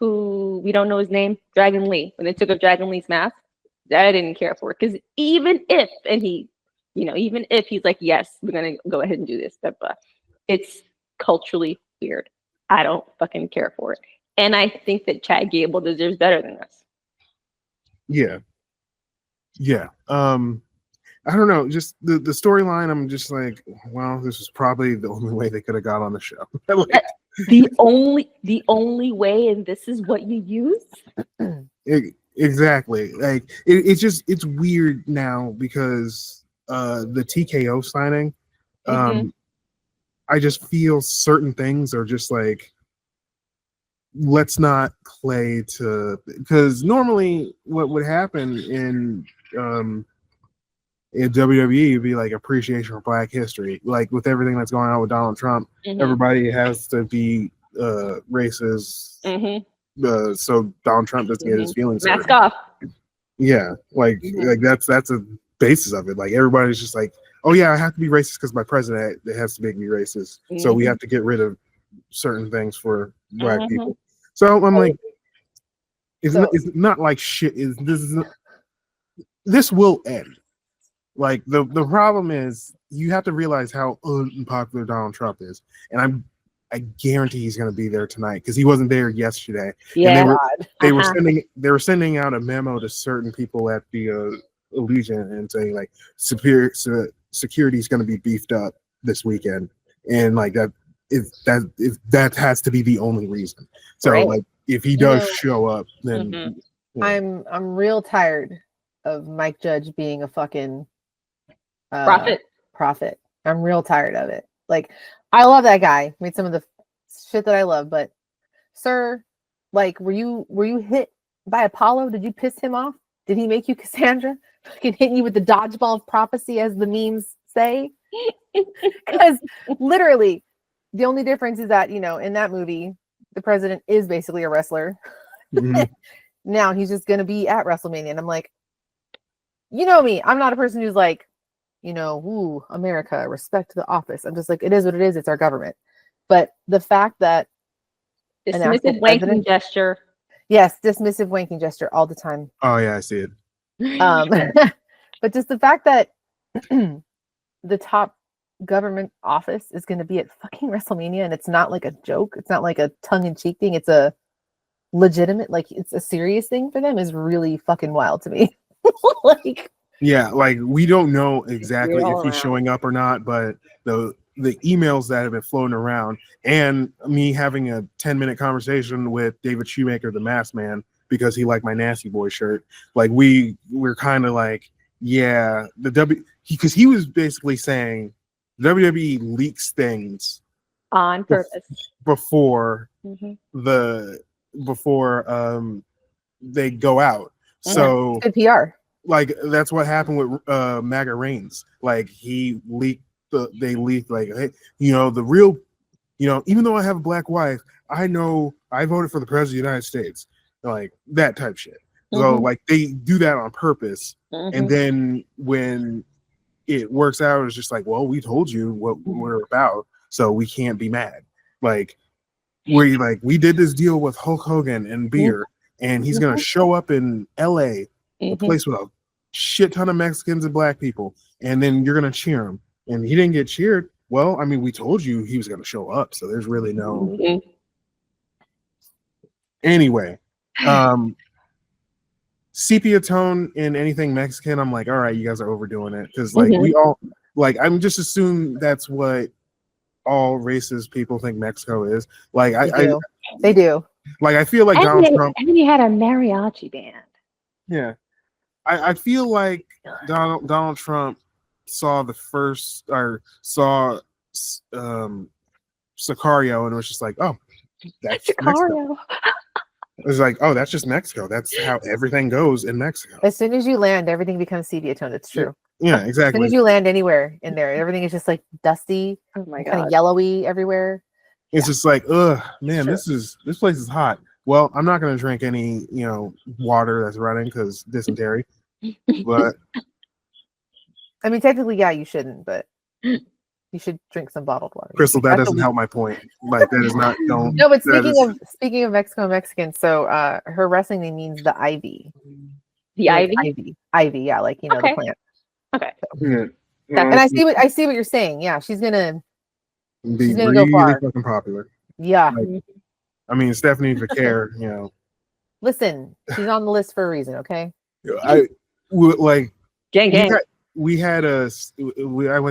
who we don't know his name? Dragon Lee. When they took off Dragon Lee's mask, that I didn't care for. Because even if he's like, yes, we're gonna go ahead and do this, but it's culturally weird. I don't fucking care for it. And I think that Chad Gable deserves better than this. Yeah. I don't know. Just the storyline. I'm just like, well, this is probably the only way they could have got on the show. Like, the only way, and this is what you use. Exactly. Like it's weird now because the TKO signing. I just feel certain things are just like, let's not play to, because normally what would happen in WWE would be like appreciation for Black history. Like with everything that's going on with Donald Trump, everybody has to be racist. So Donald Trump doesn't get his feelings hurt. Mask off. Yeah, like that's a basis of it. Like everybody's just like, oh yeah, I have to be racist because my president has to make me racist. So we have to get rid of certain things for Black people. So I'm like, it's not like shit. This will end. Like the problem is you have to realize how unpopular Donald Trump is, and I guarantee he's going to be there tonight because he wasn't there yesterday. Yeah. And they were Uh-huh. they were sending out a memo to certain people at the Illusion and saying like security is going to be beefed up this weekend, and like that has to be the only reason. So Right. like if he does show up, then Mhm. I'm real tired of Mike Judge being a fucking prophet. I'm real tired of it. Like, I love that guy. Made some of the shit that I love, but sir, like, were you hit by Apollo? Did you piss him off? Did he make you Cassandra? Fucking hitting you with the dodgeball of prophecy, as the memes say? Because literally, the only difference is that, in that movie, the president is basically a wrestler. Mhm. Now he's just going to be at WrestleMania. And I'm like, you know me, I'm not a person who's like, ooh, America, respect the office. I'm just like, it is what it is. It's our government. But the fact that Dismissive wanking gesture. Yes, dismissive wanking gesture all the time. Oh yeah, I see it. But just the fact that the top government office is going to be at fucking WrestleMania, and it's not like a joke. It's not like a tongue-in-cheek thing. It's a legitimate, like, it's a serious thing for them, is really fucking wild to me. Like, yeah, like we don't know exactly if he's showing up or not, but the emails that have been floating around, and me having a 10-minute conversation with David Shoemaker, the Masked Man, because he liked my Nasty Boy shirt. Like we're kind of like, yeah, because he was basically saying WWE leaks things On purpose. before they go out. So good PR. Like that's what happened with MAGA Reigns. Like they leaked like, hey, the real, even though I have a black wife, I know I voted for the president of the United States. Like that type shit. So like they do that on purpose. And then when it works out, it's just like, well, we told you what we're about, so we can't be mad. Like we did this deal with Hulk Hogan and beer, and he's gonna show up in LA, a place with a shit ton of Mexicans and black people, and then you're gonna cheer him. And he didn't get cheered. Well, I mean, we told you he was gonna show up, so there's really no anyway. Sepia tone in anything Mexican, I'm like, all right, you guys are overdoing it, because like we all I'm just assuming that's what all racist people think Mexico is. Like they do. Like I feel like Donald Trump, and he had a mariachi band. Yeah, I feel like Donald Trump saw Sicario and was just like, oh, that's Sicario. It was like, oh, that's just Mexico. That's how everything goes in Mexico. As soon as you land, everything becomes sepia tone. It's true. Yeah, exactly. As soon as you land anywhere in there, everything is just like dusty, kind of yellowy everywhere. It's just like, ugh, man, this place is hot. Well, I'm not gonna drink any, water that's running because dysentery. But I mean, technically, yeah, you shouldn't, but you should drink some bottled water. Crystal, that doesn't help my point. Like that is not. Don't. No, but speaking of Mexico and Mexicans, so her wrestling name means the ivy. The ivy. Ivy, yeah, like the plant. Okay. So, and I see what you're saying. Yeah, she's gonna be go really far. fucking popular. Yeah. Like, I mean, Stephanie Vaquer, Listen, she's on the list for a reason. Okay. I went to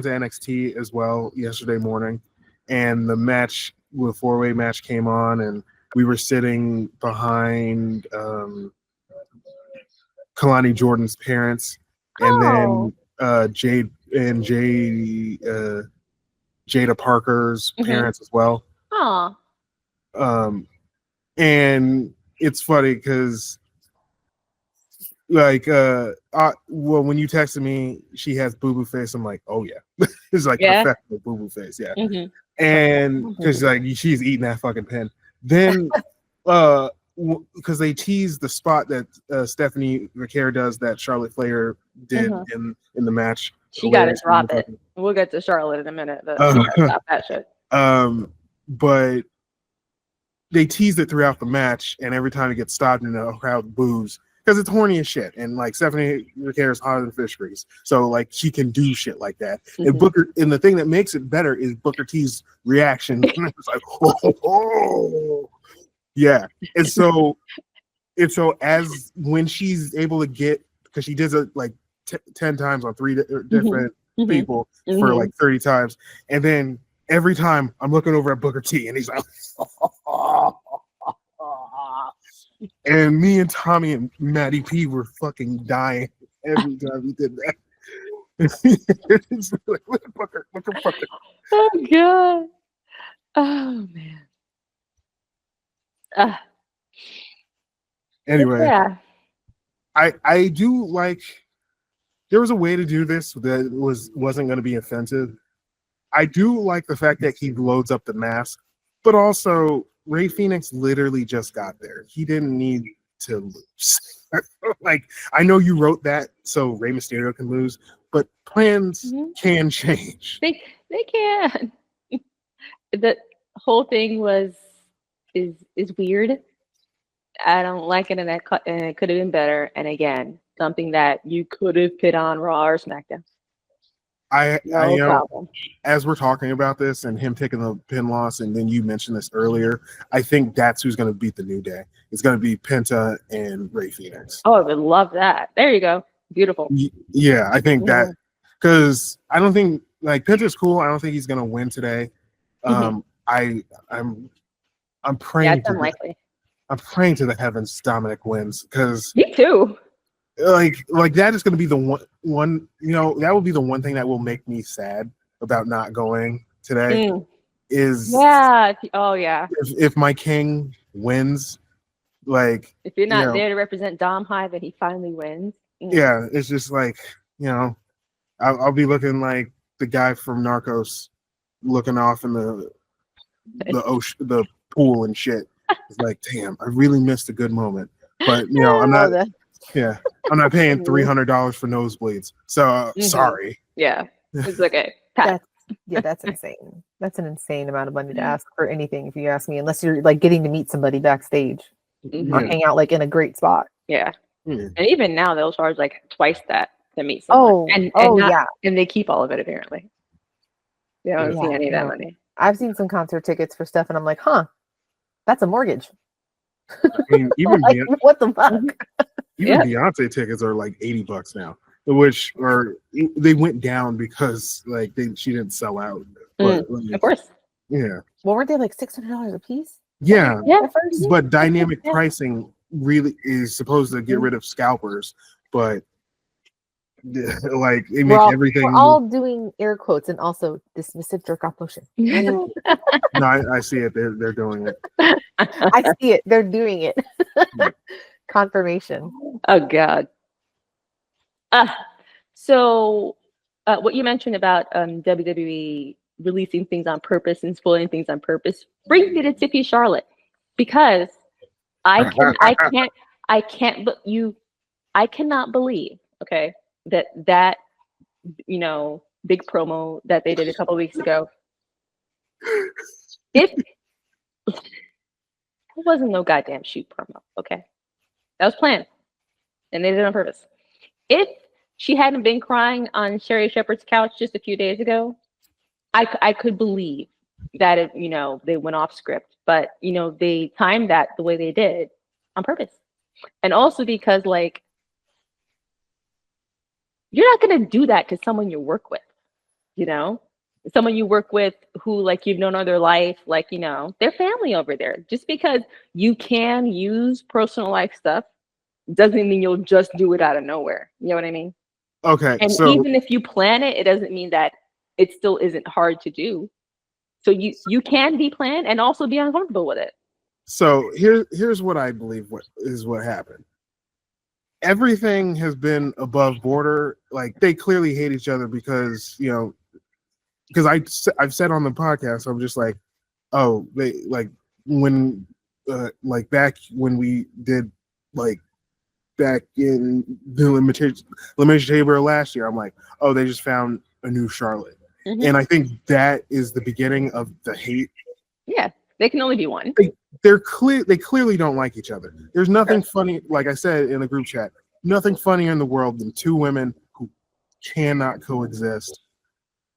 NXT as well yesterday morning, and the match, the 4-way match came on, and we were sitting behind Kalani Jordan's parents, and then Jada Parker's parents as well. And it's funny because when you texted me, she has boo-boo face. I'm like, oh yeah. It's like professional boo-boo face, yeah. And because she's eating that fucking pen. Then because they teased the spot that Stephanie Vaquer does that Charlotte Flair did in the match. She got to drop it. We'll get to Charlotte in a minute, but she gotta stop that shit. But they teased it throughout the match, and every time it gets stopped and the crowd boos, because it's horny as shit, and like Stephanie Ricard is hotter than fish grease, so like she can do shit like that. And Booker, and the thing that makes it better is Booker T's reaction. It's like, oh, yeah. And so as when she's able to get, because she does it like 10 times on 3 different people for like 30 times, and then every time I'm looking over at Booker T, and he's like, and me and Tommy and Maddie P were fucking dying every time he did that. It's like, look at Booker. Oh god. Oh man. Anyway, Yeah. I do like, there was a way to do this that wasn't going to be offensive. I do like the fact that he loads up the mask, but also Rey Fenix literally just got there. He didn't need to lose. Like, I know you wrote that so Rey Mysterio can lose, but plans can change. They can. The whole thing is weird. I don't like it, and it could have been better. And again, something that you could have put on Raw or SmackDown. I No problem. As we're talking about this and him taking the pin loss, and then you mentioned this earlier, I think that's who's going to beat the New Day. It's going to be Penta and Rey Fenix. Oh, I would love that. There you go. Beautiful. Yeah, I think that, because I don't think, like, Penta's cool. I don't think he's going to win today. I'm praying. Yeah, it's unlikely. I'm praying to the heavens Dominic wins, because Me too. Like that is going to be the one, you know, that will be the one thing that will make me sad about not going today. Is oh yeah. If my king wins, like, if you're not there to represent Dom High, then he finally wins. Yeah, it's just like, you know, I'll be looking like the guy from Narcos, looking off in the ocean, the pool and shit. It's like, damn, I really missed a good moment. But you know, I'm not. Yeah, I'm not paying $300 for nosebleeds. So sorry. Yeah, it's okay. That's insane. That's an insane amount of money to ask for anything, if you ask me. Unless you're like getting to meet somebody backstage or hang out like in a great spot. Yeah, and even now they'll charge like twice that to meet someone. And they keep all of it apparently. They don't see any of that money. I've seen some concert tickets for stuff, and I'm like, that's a mortgage. I mean, even like, what the fuck? Even Beyonce tickets are like $80 now, which they went down because like she didn't sell out. But, of course. Yeah. Well, weren't they like $600 a piece? Yeah. But dynamic pricing really is supposed to get rid of scalpers, but like they make everything. We're all doing air quotes and also dismissive jerk off motion. No, I see it. They're doing it. I see it. They're doing it. Confirmation. Oh God. So what you mentioned about WWE releasing things on purpose and spoiling things on purpose brings me to Tiffy Charlotte, because I cannot believe, okay, that you know, big promo that they did a couple weeks ago. It wasn't no goddamn shoot promo, okay? That was planned, and they did it on purpose. If she hadn't been crying on Sherry Shepherd's couch just a few days ago, I could believe that it, you know, they went off script, but you know, they timed that the way they did on purpose, and also because like you're not gonna do that to someone you work with, you know, someone you work with who like you've known all their life, like, you know, they're family over there. Just because you can use personal life stuff doesn't mean you'll just do it out of nowhere. You know what I mean? Okay. And so, even if you plan it, it doesn't mean that it still isn't hard to do. So you can be planned and also be uncomfortable with it. So here's what I believe what happened. Everything has been above border. Like, they clearly hate each other because, you know, because I've said on the podcast, I'm just like, oh, they like when like back when we did like back in the Elimination Chamber last year, I'm like, oh, they just found a new Charlotte. And I think that is the beginning of the hate. Yeah. They can only be one. They clearly don't like each other. There's nothing funny, like I said in the group chat, nothing funnier in the world than two women who cannot coexist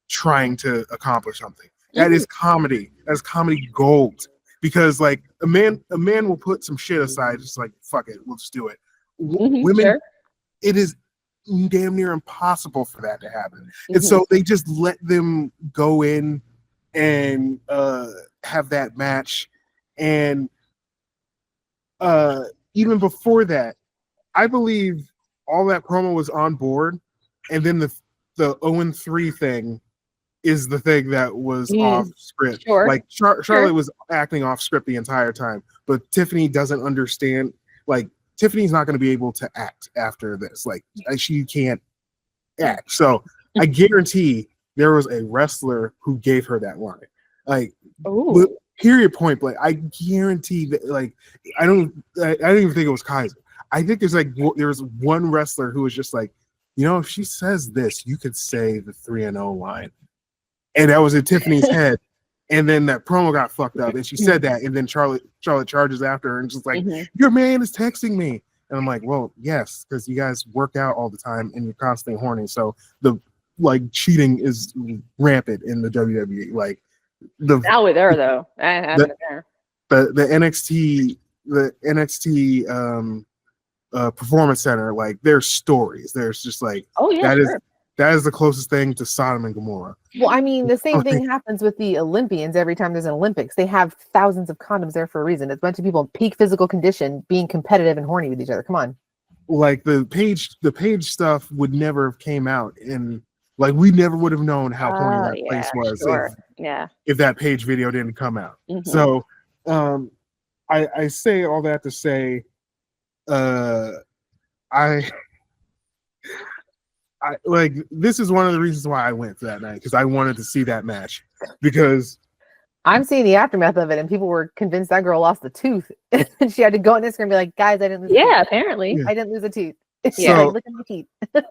trying to accomplish something. That is comedy. That's comedy gold. Because like a man will put some shit aside, just like fuck it, we'll just do it. Women, it is damn near impossible for that to happen. And so they just let them go in and have that match. And even before that, I believe all that promo was on board, and then the 0-3 thing is the thing that was off script. Like Charlotte was acting off script the entire time, but Tiffany doesn't understand. Like Tiffany's not going to be able to act after this. Like she can't act. So I guarantee there was a wrestler who gave her that line. Like, period, point blank. I guarantee that. Like, I don't even think it was Kaiser. I think there was one wrestler who was just like, you know, if she says this, you could say the 3-0 line. And that was in Tiffany's head. And then that promo got fucked up. And she said that. And then Charlotte charges after her and just like, your man is texting me. And I'm like, well, yes, because you guys work out all the time and you're constantly horny. So the cheating is rampant in the WWE. Like now with her though. The NXT Performance Center, like there's stories. There's just like that is the closest thing to Sodom and Gomorrah. Well, I mean, the same thing happens with the Olympians every time there's an Olympics. They have thousands of condoms there for a reason. It's a bunch of people in peak physical condition being competitive and horny with each other. Come on. Like the page stuff would never have came out, and like we never would have known how horny that place was if that page video didn't come out. So I say all that to say I like this is one of the reasons why I went for that night, because I wanted to see that match. Because I'm seeing the aftermath of it, and people were convinced that girl lost a tooth, and she had to go on Instagram and be like, "Guys, I didn't lose." Apparently, I didn't lose a tooth. So, look at my teeth.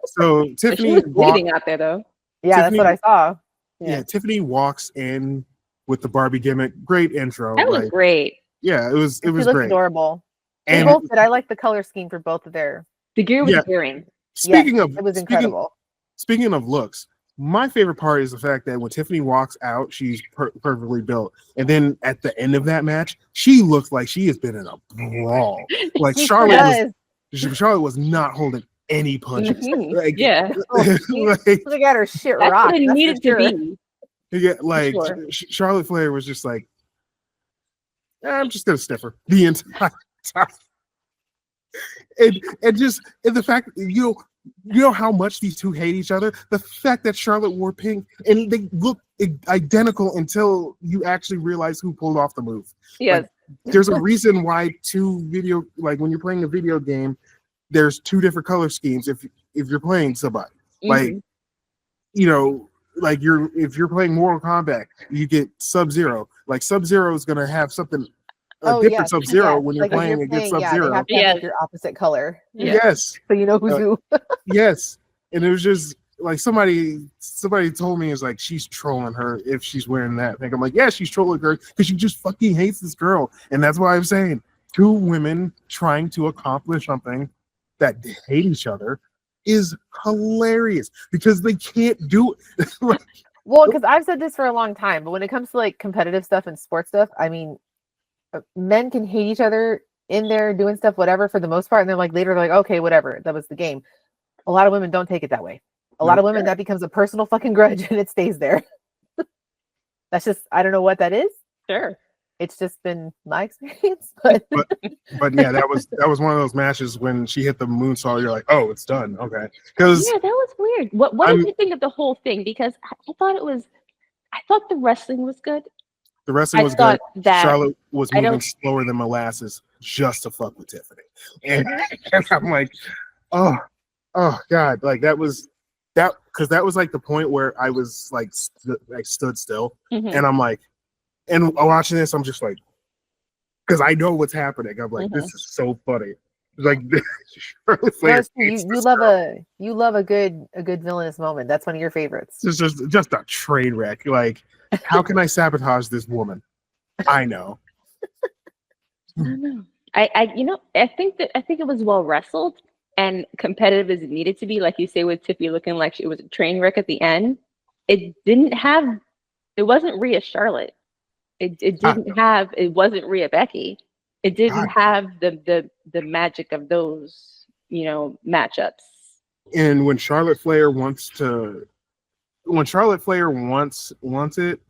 So Tiffany she was bleeding out there, though. Yeah, Tiffany, that's what I saw. Yeah, Tiffany walks in with the Barbie gimmick. Great intro. That was great. Yeah, it was great. Adorable. And both did. I like the color scheme for both of their. The gear was gearing. It was incredible. Speaking of looks, my favorite part is the fact that when Tiffany walks out, she's perfectly built, and then at the end of that match, she looks like she has been in a brawl. Like Charlotte was not holding any punches. Like, look at her shit rock. That's what it needed to be. Yeah, like Charlotte Flair was just like, I'm just gonna sniff her the entire time. And the fact you know how much these two hate each other. The fact that Charlotte wore pink and they look identical until you actually realize who pulled off the move. Yes, like, there's a reason why when you're playing a video game, there's two different color schemes. If you're playing somebody, like you know, like if you're playing Mortal Kombat, you get Sub-Zero. Like Sub-Zero is gonna have something. Different Sub-Zero when you're playing against Sub-Zero. They have to have your opposite color. Yes. So you know who's who. Yes. And it was just like somebody told me it's like she's trolling her if she's wearing that thing. I'm like, yeah, she's trolling her because she just fucking hates this girl. And that's why I'm saying two women trying to accomplish something that hate each other is hilarious because they can't do it. Well, because I've said this for a long time, but when it comes to like competitive stuff and sports stuff, I mean, men can hate each other in there doing stuff, whatever, for the most part. And they're like, later, they're like, okay, whatever. That was the game. A lot of women don't take it that way. A lot of women, that becomes a personal fucking grudge and it stays there. That's just, I don't know what that is. Sure. It's just been my experience. But yeah, that was one of those matches when she hit the moonsault, you're like, oh, it's done. Okay. Because that was weird. What did you think of the whole thing? Because I thought the wrestling was good. The wrestling was good. Charlotte was moving slower than molasses just to fuck with Tiffany. And I'm like, oh God. Like because that was like the point where I was like, stood still. And I'm like, and watching this, I'm just like, because I know what's happening. I'm like, this is so funny. Like, you love a good villainous moment. That's one of your favorites. It's just a train wreck. Like, how can I sabotage this woman? I know. I don't know. I think it was well wrestled and competitive as it needed to be. Like you say, with Tiffy looking like it was a train wreck at the end. It wasn't Rhea Charlotte. It wasn't Rhea Becky. It didn't have the magic of those, matchups. And when Charlotte Flair wants it,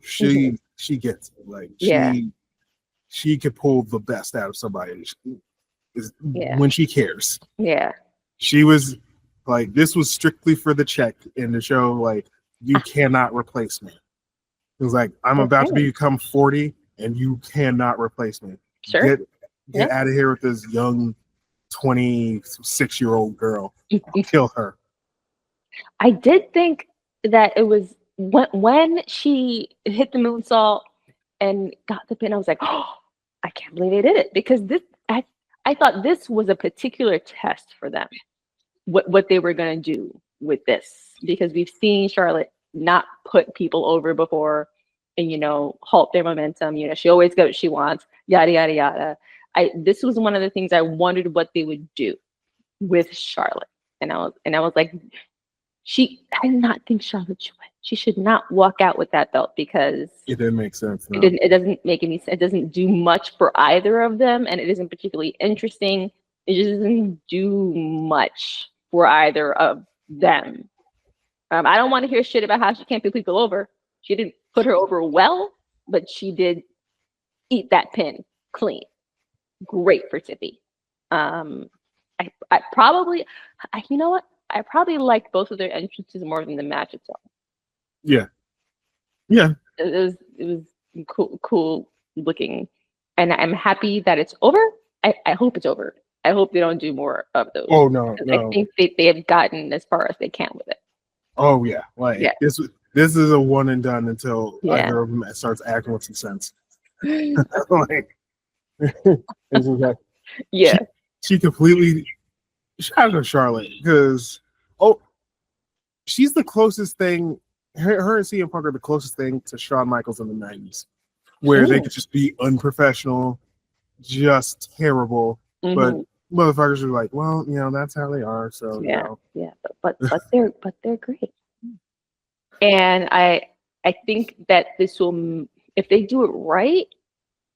she gets it. Like she could pull the best out of somebody when she cares. Yeah. She was like, this was strictly for the check in the show. Like, you cannot replace me. It was like, I'm about to become 40 and you cannot replace me. Sure. Get out of here with this young 26-year-old girl. I'll kill her. I did think that it was when she hit the moonsault and got the pin, I was like, oh, I can't believe they did it, because I thought this was a particular test for them, what they were going to do with this, because we've seen Charlotte not put people over before and, halt their momentum. She always got what she wants, yada, yada, yada. This was one of the things I wondered what they would do with Charlotte. And I was like, I did not think Charlotte should win. She should not walk out with that belt, because it didn't make sense. No. It doesn't make any sense. It doesn't do much for either of them, and it isn't particularly interesting. It just doesn't do much for either of them. I don't want to hear shit about how she can't put people over. She didn't put her over well, but she did eat that pin clean. Great for Tiffy. I probably liked both of their entrances more than the match itself. Yeah. It was cool looking, and I'm happy that it's over. I hope it's over. I hope they don't do more of those. Oh no. I think they have gotten as far as they can with it. Oh yeah, this is a one and done until either of them starts acting with some sense. Like, this is like, she completely. Shout out to Charlotte, because she's the closest thing. Her and CM Punk are the closest thing to Shawn Michaels in the 90s, where they could just be unprofessional, just terrible, but motherfuckers are like, well, that's how they are. So but they're great, and I think that this will, if they do it right,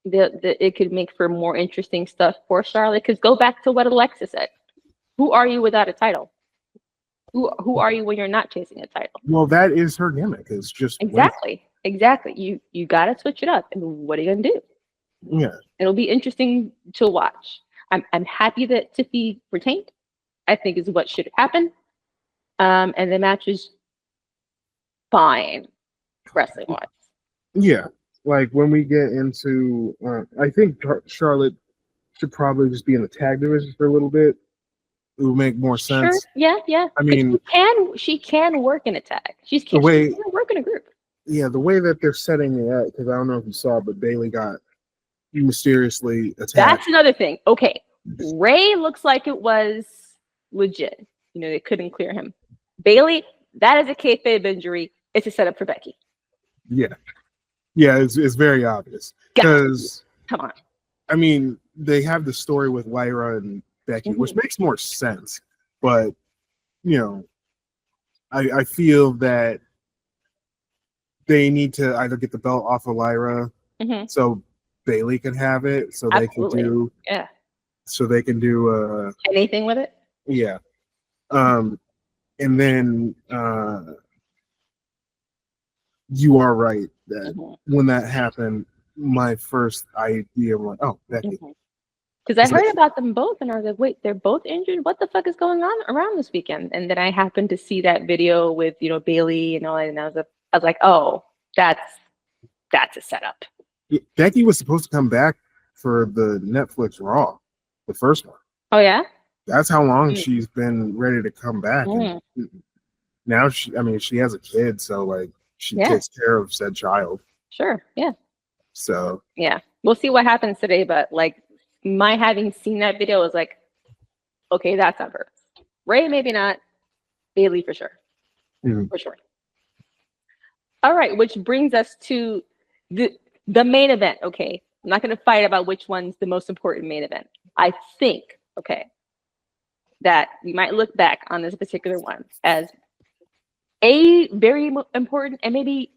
it could make for more interesting stuff for Charlotte. Because go back to what Alexa said: who are you without a title? Who are you when you're not chasing a title? Well, that is her gimmick. It's just exactly. You got to switch it up. And what are you gonna do? Yeah, it'll be interesting to watch. I'm happy that Tiffy retained. I think is what should happen. And the match is fine, wrestling wise. Yeah, like when we get into, I think Charlotte should probably just be in the tag division for a little bit. It would make more sense. Sure. Yeah. I mean, she can work in a tag. She can work in a group. Yeah, the way that they're setting it up, because I don't know if you saw, but Bayley got mysteriously attacked. That's another thing. Okay, Ray looks like it was legit. They couldn't clear him. Bayley, that is a kayfabe injury. It's a setup for Becky. Yeah, it's very obvious, because come on. I mean, they have the story with Lyra and Becky, which makes more sense, but I feel that they need to either get the belt off of Lyra, so Bayley can have it, so they can do anything with it. Yeah, and then you are right that when that happened, my first idea was, oh, Becky. Because I heard about them both, and I was like, wait, they're both injured? What the fuck is going on around this weekend? And then I happened to see that video with, Bayley and all that, and I was like, oh, that's a setup. Becky was supposed to come back for the Netflix Raw, the first one. Oh, yeah? That's how long she's been ready to come back. And now she has a kid, so like she takes care of said child. Sure, yeah. So yeah, we'll see what happens today, but like my having seen that video was like, okay, that's on her. Ray, maybe not. Bayley for sure. For sure. All right, which brings us to the main event, okay, I'm not going to fight about which one's the most important main event. I think, okay, that we might look back on this particular one as a very important and maybe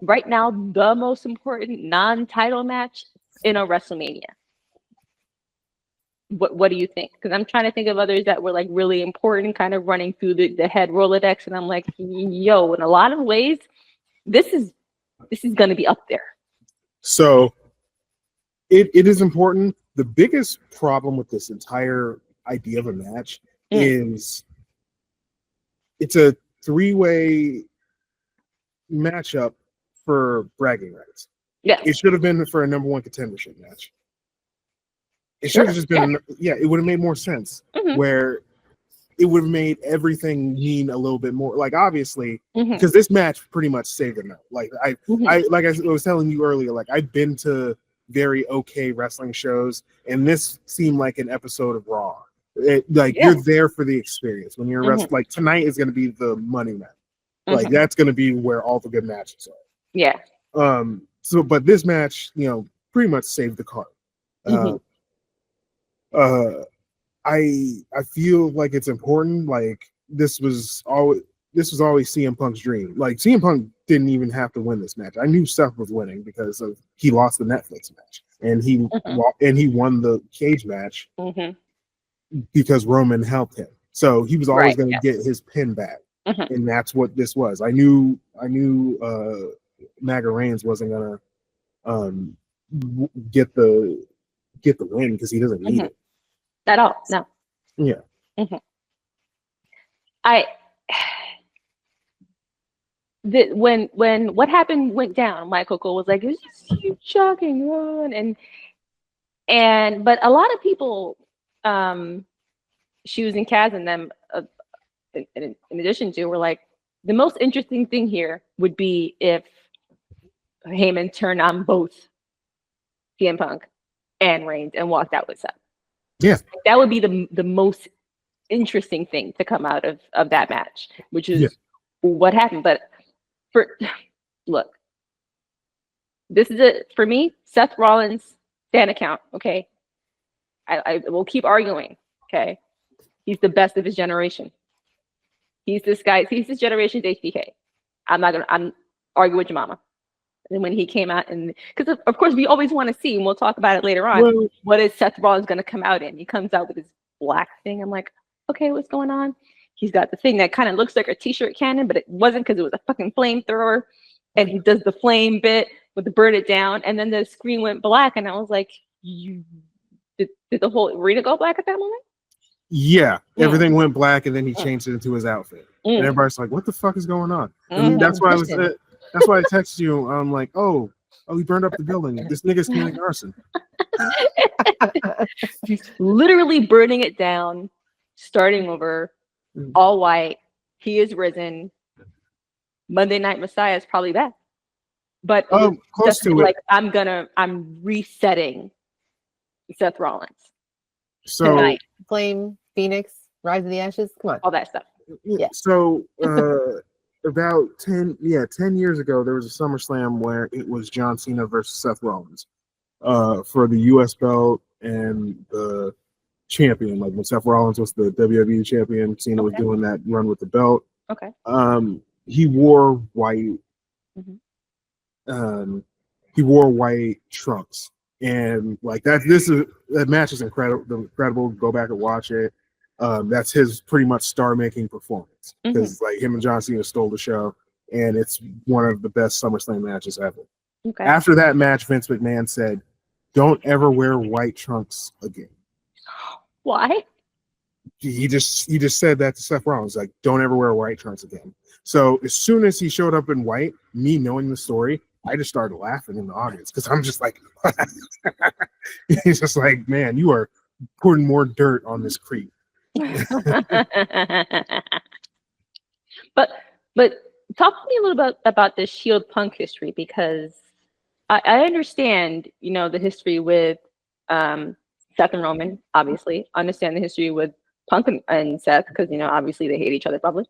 right now the most important non-title match in a WrestleMania. What do you think? Because I'm trying to think of others that were like really important, kind of running through the head Rolodex, and I'm like, yo, in a lot of ways, this is going to be up there. So it is important. The biggest problem with this entire idea of a match is it's a three-way matchup for bragging rights. Yeah, It should have been for a number one contendership match. It should have just been, it would have made more sense where it would have made everything mean a little bit more. Like, obviously, because this match pretty much saved the night. Like, I was telling you earlier, like, I've been to very okay wrestling shows, and this seemed like an episode of Raw. You're there for the experience. When you're wrestling, like, tonight is going to be the money match. Like, that's going to be where all the good matches are. Yeah. So, but this match, pretty much saved the card. I feel like it's important. Like, this was always CM Punk's dream. Like, CM Punk didn't even have to win this match. I knew Seth was winning because he lost the Netflix match, and he won the cage match because Roman helped him. So he was always going to get his pin back, and that's what this was. I knew Maga Reigns wasn't gonna get the win because he doesn't need it at all. No. Yeah. When what happened went down, Michael Cole was like, "It's just huge shocking one," but a lot of people, Shoes and Kaz and them, in addition to, were like, the most interesting thing here would be if Heyman turned on both CM Punk and Reigns and walked out with Seth. Yeah, that would be the most interesting thing to come out of that match, which is what happened. But look, this is for me, Seth Rollins fan account. Okay, I will keep arguing. Okay, he's the best of his generation. He's this generation's HBK. I'm arguing with your mama. And when he came out, and because of course we always want to see, and we'll talk about it later on, what is Seth Rollins going to come out in? He comes out with his black thing. I'm like, okay, what's going on? He's got the thing that kind of looks like a t-shirt cannon, but it wasn't because it was a fucking flamethrower. And he does the flame bit with the burn it down, and then the screen went black, and I was like, did the whole arena go black at that moment? Yeah, everything went black, and then he changed it into his outfit, and everybody's like, "What the fuck is going on?" And that's why that's why I texted you. I'm like, "Oh, he burned up the building. This nigga's committing arson." He's literally burning it down, starting over, all white. He is risen. Monday Night Messiah is probably back, but close to like it. I'm resetting Seth Rollins. So tonight, Flame, Phoenix, Rise of the Ashes. Come on, all that stuff. Yeah. So about 10 years ago, there was a SummerSlam where it was John Cena versus Seth Rollins for the U.S. belt and the champion. Like when Seth Rollins was the WWE champion, Cena was doing that run with the belt. Okay. He wore white. He wore white trunks, and like that match is incredible. Go back and watch it. That's his pretty much star-making performance because like him and John Cena stole the show, and it's one of the best SummerSlam matches ever. Okay. After that match, Vince McMahon said, "Don't ever wear white trunks again." Why? He just said that to Seth Rollins, like, "Don't ever wear white trunks again." So as soon as he showed up in white, me knowing the story, I just started laughing in the audience because I'm just like, he's just like, "Man, you are putting more dirt on this creep." but talk to me a little bit about the Shield Punk history, because I understand, the history with Seth and Roman, obviously. Understand the history with Punk and Seth because obviously they hate each other probably.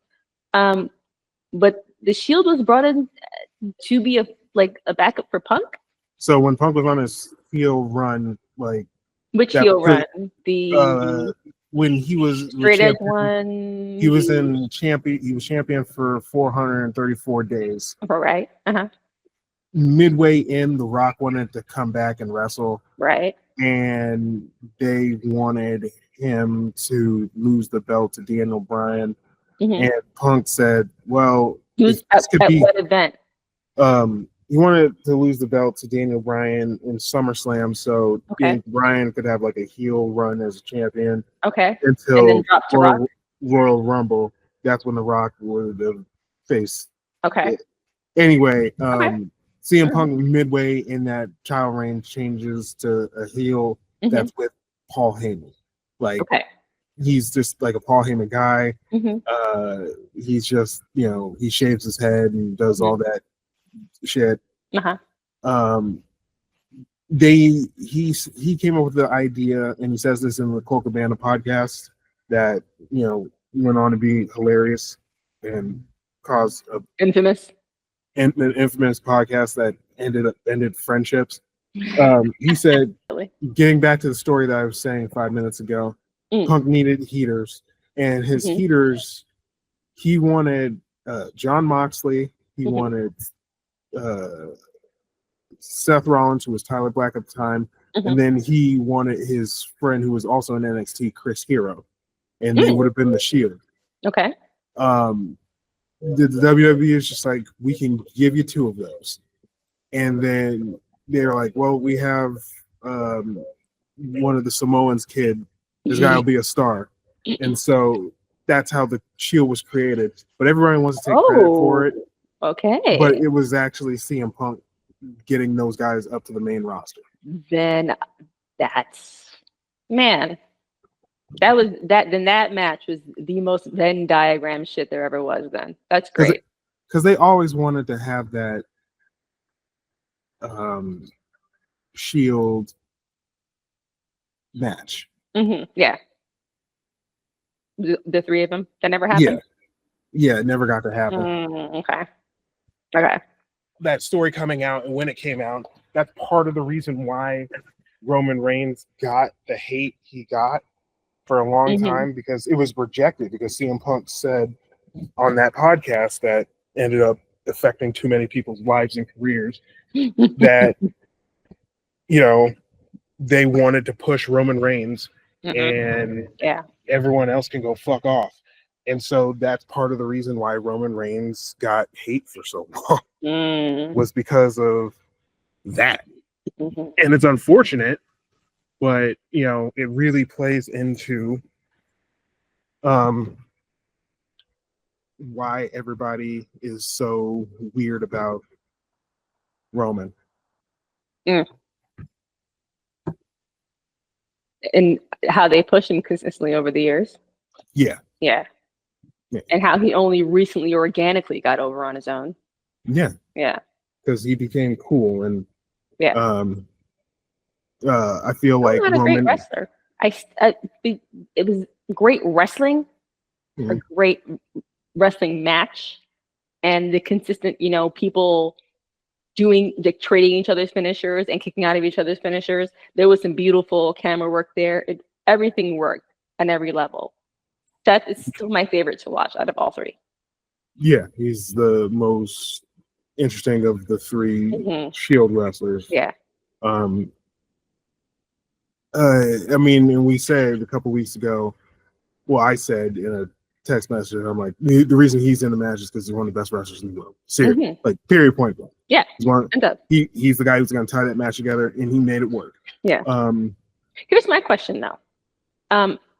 But the Shield was brought in to be a backup for Punk. So when Punk was on his heel run, like Which that, heel run? The when he was straight edge champion, one. he was in champion. He was champion for 434 days. Right. Uh-huh. Midway in, The Rock wanted to come back and wrestle, Right. and they wanted him to lose the belt to Daniel Bryan. Mhm. And Punk said, "Well, Who's if this could at be." what event? He wanted to lose the belt to Daniel Bryan in SummerSlam, so Okay. Daniel Bryan could have like a heel run as a champion Okay. And until then drop to Rock. Royal Rumble. That's when The Rock would have faced. Okay. it. Anyway, Okay. CM Punk midway in that title reign changes to a heel Mhm. that's with Paul Heyman. Like Okay. he's just like a Paul Heyman guy. Mhm. He's just, he shaves his head and does all that shit. Uh-huh. He came up with the idea, and he says this in the Cole Cabana podcast, that went on to be hilarious and caused an Infamous. infamous podcast that ended friendships. He said, Really? getting back to the story that I was saying 5 minutes ago, Punk needed heaters, and his heaters, he wanted John Moxley, he wanted Seth Rollins, who was Tyler Black at the time, and then he wanted his friend who was also in NXT, Chris Hero, and they would have been the Shield. Okay. The WWE is just like, we can give you two of those, and then they're like, well, we have one of the Samoans kid. This guy will be a star, and so that's how the Shield was created. But everyone wants to take credit for it. Okay. But it was actually CM Punk getting those guys up to the main roster. Then that's man. That match was the most Venn diagram shit there ever was. Then that's great. Because they always wanted to have that Shield match. Yeah. The three of them. That never happened. Yeah, it never got to happen. Okay. That story coming out, and when it came out, that's part of the reason why Roman Reigns got the hate he got for a long time, because it was rejected, because CM Punk said on that podcast that ended up affecting too many people's lives and careers that they wanted to push Roman Reigns and everyone else can go fuck off. And so that's part of the reason why Roman Reigns got hate for so long was because of that. And it's unfortunate, but it really plays into why everybody is so weird about Roman. And how they push him consistently over the years. Yeah. And how he only recently organically got over on his own. Yeah. Because he became cool, and I feel like Roman, a great wrestler. It was great wrestling, a great wrestling match, and the consistent, people trading each other's finishers and kicking out of each other's finishers. There was some beautiful camera work there. Everything worked on every level. Seth is still my favorite to watch out of all three. Yeah, he's the most interesting of the three Shield wrestlers. Yeah. I mean, and we said a couple weeks ago, well, I said in a text message, I'm like, the reason he's in the match is because he's one of the best wrestlers in the world. Seriously, like period, point blank. Yeah. He's the guy who's going to tie that match together, and he made it work. Yeah. Here's my question though.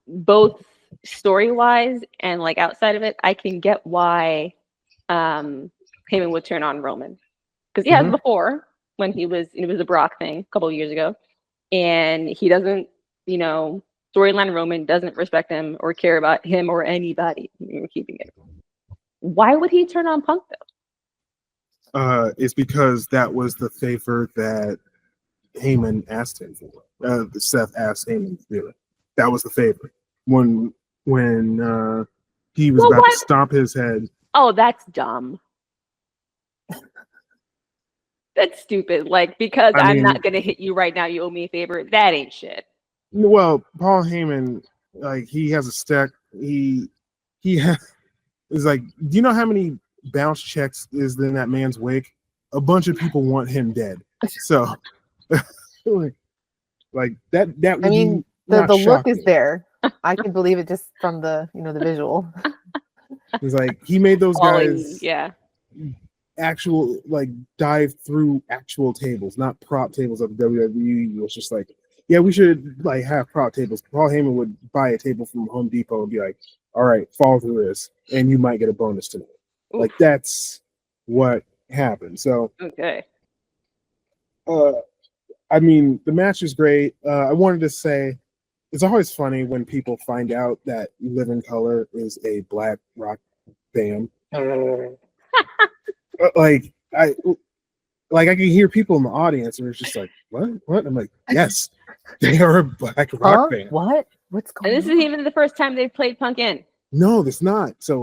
Both story-wise and like outside of it, I can get why Heyman would turn on Roman, because he has before, when it was a Brock thing a couple of years ago, and he doesn't, storyline Roman doesn't respect him or care about him or anybody. We're keeping it. Why would he turn on Punk though? It's because that was the favor that Heyman asked him for. Seth asked Heyman to do it. That was the favor. When he was about to stomp his head. Oh, that's dumb. That's stupid. Like, because I I'm mean- not gonna hit you right now, you owe me a favor. That ain't shit. Well, Paul Heyman, like he has a stack. He has is like, do you know how many bounce checks is in that man's wake? A bunch of people want him dead. So, like that. I mean, would the not look shock is me. there. I can believe it just from the the visual. It's like he made those guys Yeah. actual like dive through actual tables, not prop tables of WWE. It was just like, yeah, we should like have prop tables. Paul Heyman would buy a table from Home Depot and be like, all right, fall through this, and you might get a bonus tonight. Oof. Like that's what happened. So, Okay. I mean, the match is great. I wanted to say, it's always funny when people find out that Living Color is a black rock band. Like I can hear people in the audience and it's just like, what? I'm like, yes, they are a black rock band. What? What's going And this on? is even the first time they've played Punk In. No, that's not. So